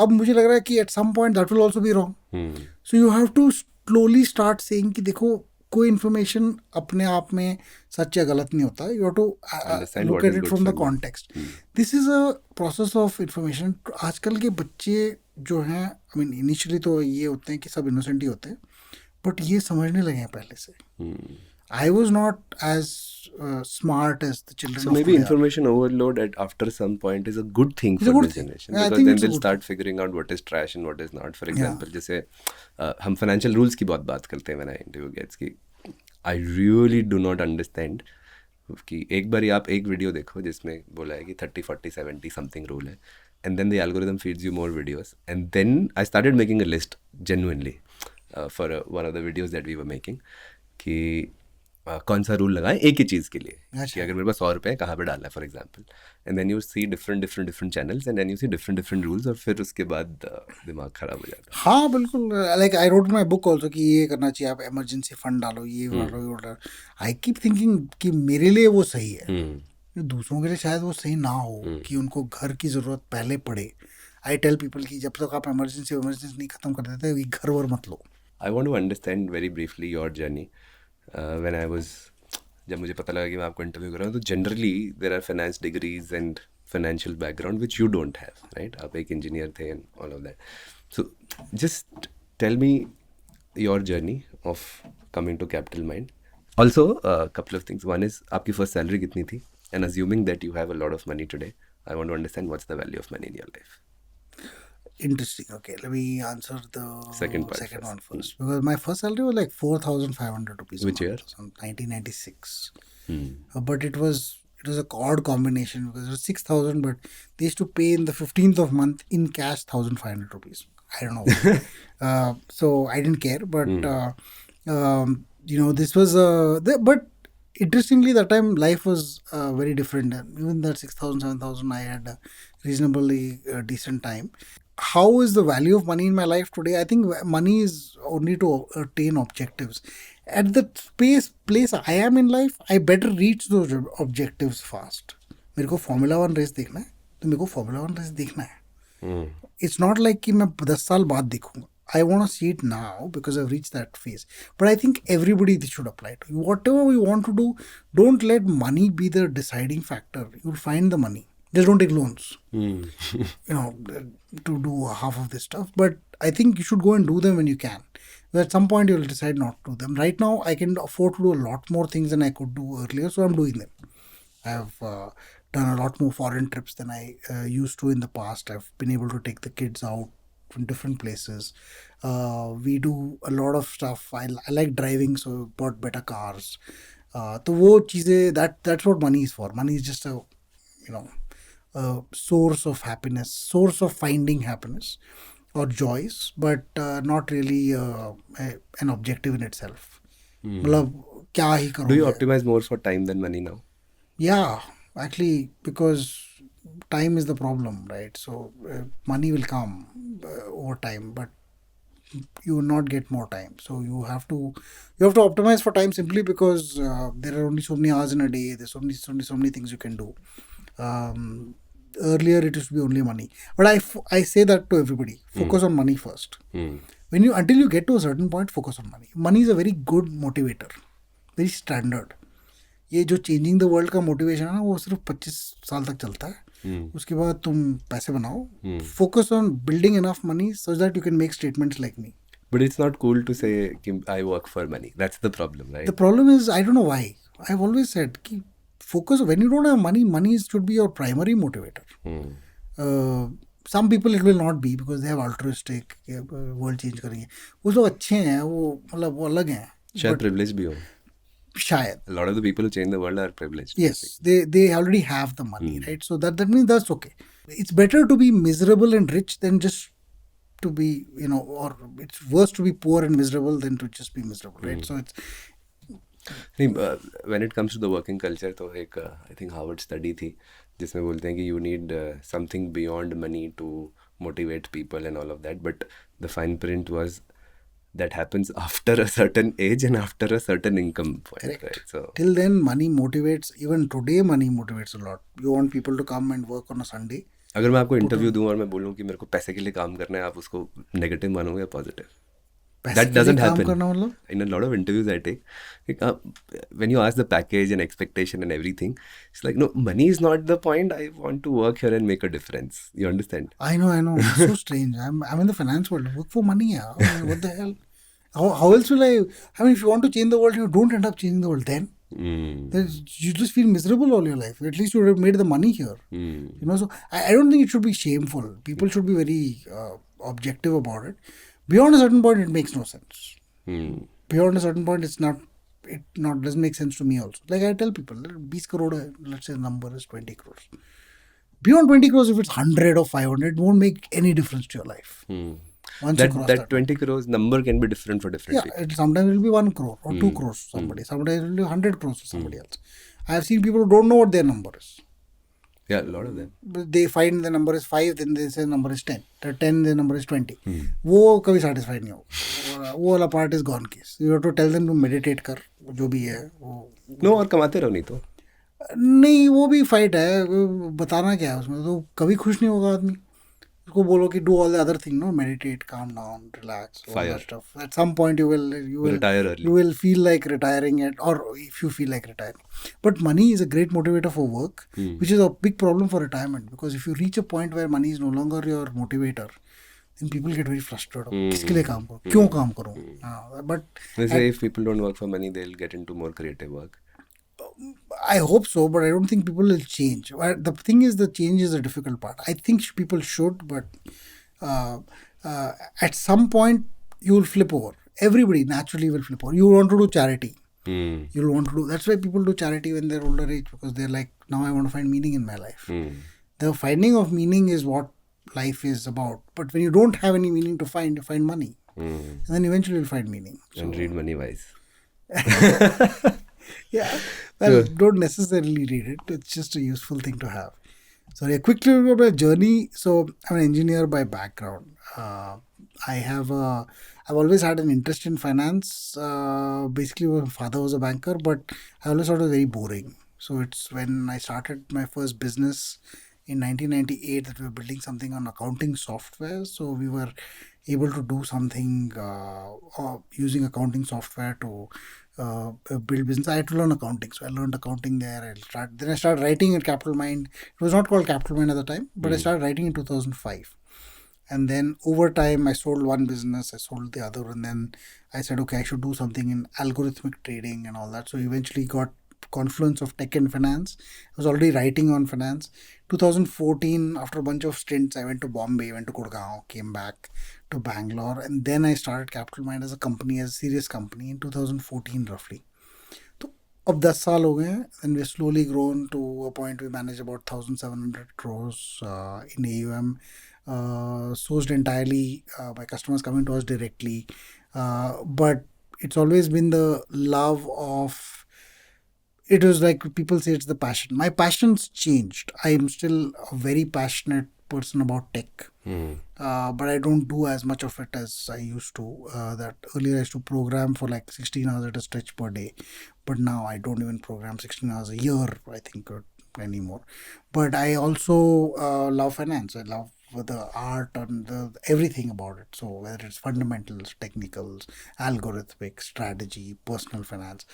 अब मुझे लग रहा है कि at some point that will also be wrong. So you have to slowly start saying कि देखो कोई इन्फॉर्मेशन अपने आप में सच या गलत नहीं होता. You have to Understand look what at is it good from the for you. Context. This is a process of information. आजकल के बच्चे जो हैं, आई मीन इनिशियली तो ये होते हैं कि सब इनोसेंट ही होते हैं, बट ये समझने लगे हैं पहले से. I was not as smart as the children So of maybe today are. information overload at after some point is a good thing It's a for good this thing. generation, Yeah, I because think then it's a they'll good start figuring out what is trash and what is not. For example, जैसे हम financial rules की बहुत बात करते हैं when I interview gets की I really do not understand कि एक बार आप एक वीडियो देखो जिसमें बोला है कि 30 40 70 समथिंग रूल है, and then the algorithm feeds you more videos, and then I started making a list genuinely for one of the videos that we were making कि कौन सा रूल लगाएं एक ही चीज़ के लिए. कि अगर मेरे पास 100 रुपये कहाँ पे डालना है for example, and then you see different channels, and then you see different rules, और फिर उसके बाद दिमाग खराब हो जाता है. हाँ बिल्कुल. Like I wrote my book also कि ये करना चाहिए, आप इमरजेंसी फंड डालो, ये डालो, ये डालो. आई कीप थिंकिंग कि मेरे लिए वो सही है, दूसरों के लिए शायद वो सही ना हो, कि उनको घर की ज़रूरत पहले पड़े. आई टेल पीपल कि जब तक आप इमरजेंसी नहीं ख़त्म कर देते ये घर वर मत लो. I want to understand very briefly your journey. When I was, जब मुझे पता लगा कि मैं आपको इंटरव्यू कर रहा हूँ, तो generally there are finance degrees and financial background which you don't have, right? आप एक इंजीनियर थे and all of that. So just tell me your journey of coming to Capital Mind. Also couple of things. One is आपकी first salary कितनी थी, and assuming that you have a lot of money today, I want to understand what's the value of money in your life. Interesting. Okay, let me answer the Second part second first. one first. Because my first salary was like 4,500 rupees. Which year? 1996. But it was a odd combination because it was 6,000, but they used to pay in the 15th of month in cash 1,500 rupees. I don't know. So I didn't care, but this was but interestingly that time life was very different. Even that 6,000, 7,000, I had a reasonably decent time. How is the value of money in my life today? I think money is only to attain objectives. At the place I am in life, I better reach those objectives fast. मेरे को Formula 1 race देखना है, तो मेरे को Formula 1 race देखना है. It's not like कि मैं 10 साल बाद देखूंगा. I want to see it now because I've reached that phase. But I think everybody should apply it. Whatever we want to do, don't let money be the deciding factor. You'll find the money. Just don't take loans, to do half of this stuff. But I think you should go and do them when you can. But at some point, you'll decide not to do them. Right now, I can afford to do a lot more things than I could do earlier, so I'm doing them. I've done a lot more foreign trips than I used to in the past. I've been able to take the kids out from different places. We do a lot of stuff. I like driving, so bought better cars. तो वो चीज़ें, that's what money is for. Money is just a source of happiness, source of finding happiness or joys, but not really an objective in itself. मतलब क्या ही करोगे? Do you optimize more for time than money now? Yeah, actually, because time is the problem, right? So money will come over time, but you will not get more time. So you have to optimize for time simply because there are only so many hours in a day. There's so many things you can do. Earlier it used to be only money, but I say that to everybody. Focus on money first. Until you get to a certain point, focus on money. Money is a very good motivator, very standard. ये जो changing the world का motivation है ना, वो सिर्फ 25 साल तक चलता है. उसके बाद तुम पैसे बनाओ. Focus on building enough money so that you can make statements like me. But it's not cool to say I work for money. That's the problem, right? The problem is, I don't know why. I've always said कि focus, when you don't have money should be your primary motivator. some people it will not be because they have altruistic world change करेंगे. वो लोग अच्छे हैं, वो मतलब वो अलग हैं. शायद privilege भी हो. शायद. A lot of the people who change the world are privileged. Yes, they already have the money, right? So that means that's okay. It's better to be miserable and rich than just to be, you know, or it's worse to be poor and miserable than to just be miserable, right? So it's नहीं, when it comes to the working culture तो एक I think Harvard study थी जिसमें बोलते हैं कि you need something beyond money to motivate people and all of that, but the fine print was that happens after a certain age and after a certain income point. Correct. Right? So till then money motivates. Even today money motivates a lot. You want people to come and work on a Sunday. अगर मैं आपको interview दूं और मैं बोलूं कि मेरे को पैसे के लिए काम करना है, आप उसको नेगेटिव मानोगे या पॉजिटिव? That doesn't happen. करना मतलब? In a lot of interviews I take, like, when you ask the package and expectation and everything, it's like, no, money is not the point. I want to work here and make a difference. You understand? I know. It's so strange. I'm in the finance world. Work for money, yeah. I mean, what the hell? How else will I mean, if you want to change the world, you don't end up changing the world then. You just feel miserable all your life. At least you would have made the money here. You know, so I don't think it should be shameful. People should be very objective about it. Beyond a certain point, it makes no sense. Beyond a certain point, it doesn't make sense to me also. Like I tell people, 20 crore, let's say the number is 20 crores. Beyond 20 crores, if it's 100 or 500, it won't make any difference to your life. Once you cross That 20 crores number can be different for different people. Sometimes it will be 1 crore or 2 crores for somebody. Sometimes it will be 100 crores for somebody else. I have seen people who don't know what their number is. Yeah, a lot of them. They find the number is 5, then they say the number is 10. 10, the number is 20. वो कभी satisfied नहीं होगा. वो वाला part is gone case. You have to tell them to meditate कर, जो भी है. No, और कमाते रहो नहीं तो. नहीं, वो भी fight है. बताना क्या है उसमें? तो कभी खुश नहीं होगा आदमी. उसको बोलो कि do all the other thing, no, meditate, calm down, relax, all Fire. that stuff. At some point you will retire early. You will feel like retiring or if you feel like retiring. But money is a great motivator for work, which is a big problem for retirement, because if you reach a point where money is no longer your motivator, then people get very frustrated. किसके लिए काम करूँ? क्यों काम करूँ? But they say if people don't work for money, they'll get into more creative work. I hope so, but I don't think people will change. The thing is, the change is a difficult part. I think people should, but at some point, you will flip over. Everybody naturally will flip over. You want to do charity. You'll want to do. That's why people do charity when they're older age, because they're like, now I want to find meaning in my life. The finding of meaning is what life is about. But when you don't have any meaning to find, you find money. And then eventually you'll find meaning. And read Money Wise. Yeah, well, don't necessarily read it. It's just a useful thing to have. So, a quick little about my journey. So, I'm an engineer by background. I've always had an interest in finance. Basically, my father was a banker, but I always thought it was very boring. So, it's when I started my first business in 1998 that we were building something on accounting software. So, we were able to do something using accounting software to build business. I had to learn accounting, so I learned accounting there. Then I started writing at Capital Mind. It was not called Capital Mind at the time, but I started writing in 2005. And then over time, I sold one business, I sold the other, and then I said, okay, I should do something in algorithmic trading and all that. So eventually got confluence of tech and finance. I was already writing on finance. 2014, after a bunch of stints, I went to Bombay, went to Gurgaon, came back to Bangalore, and then I started Capital Mind as a company, as a serious company in 2014 roughly. So, अब 10 साल हो गए, and we've slowly grown to a point we manage about 1,700 crores in AUM, sourced entirely by customers coming to us directly. But it's always been the love of. It was like people say it's the passion. My passion's changed. I am still a very passionate person about tech, but I don't do as much of it as I used to. That earlier I used to program for like 16 hours at a stretch per day, but now I don't even program 16 hours a year, I think, anymore. But I also love finance. I love the art and everything about it. So whether it's fundamentals, technicals, algorithmic, strategy, personal finance,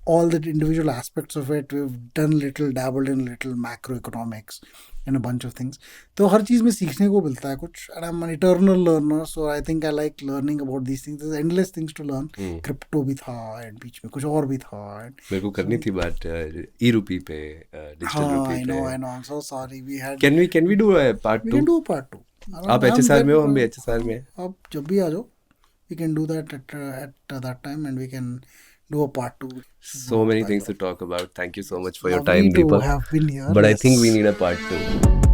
all the individual aspects of it. We've dabbled in little macroeconomics and a bunch of things. तो हर चीज़ में सीखने को मिलता है कुछ. And I'm an eternal learner, so I think I like learning about these things. There's endless things to learn. Crypto भी था and बीच में कुछ और भी था. मेरे को करनी थी बात e-rupee पे, digital rupee पे. I know. I'm so sorry. Can we do a part We 2? can do a part 2. आप HSR में हो, हम भी HSR में हैं. आप जब भी आ जाओ, we can do that at that time, and we can do a part 2. So many things to talk about. Thank you so much for your Lovely time, to Deepak. have been here. But I Yes. think we need a part 2.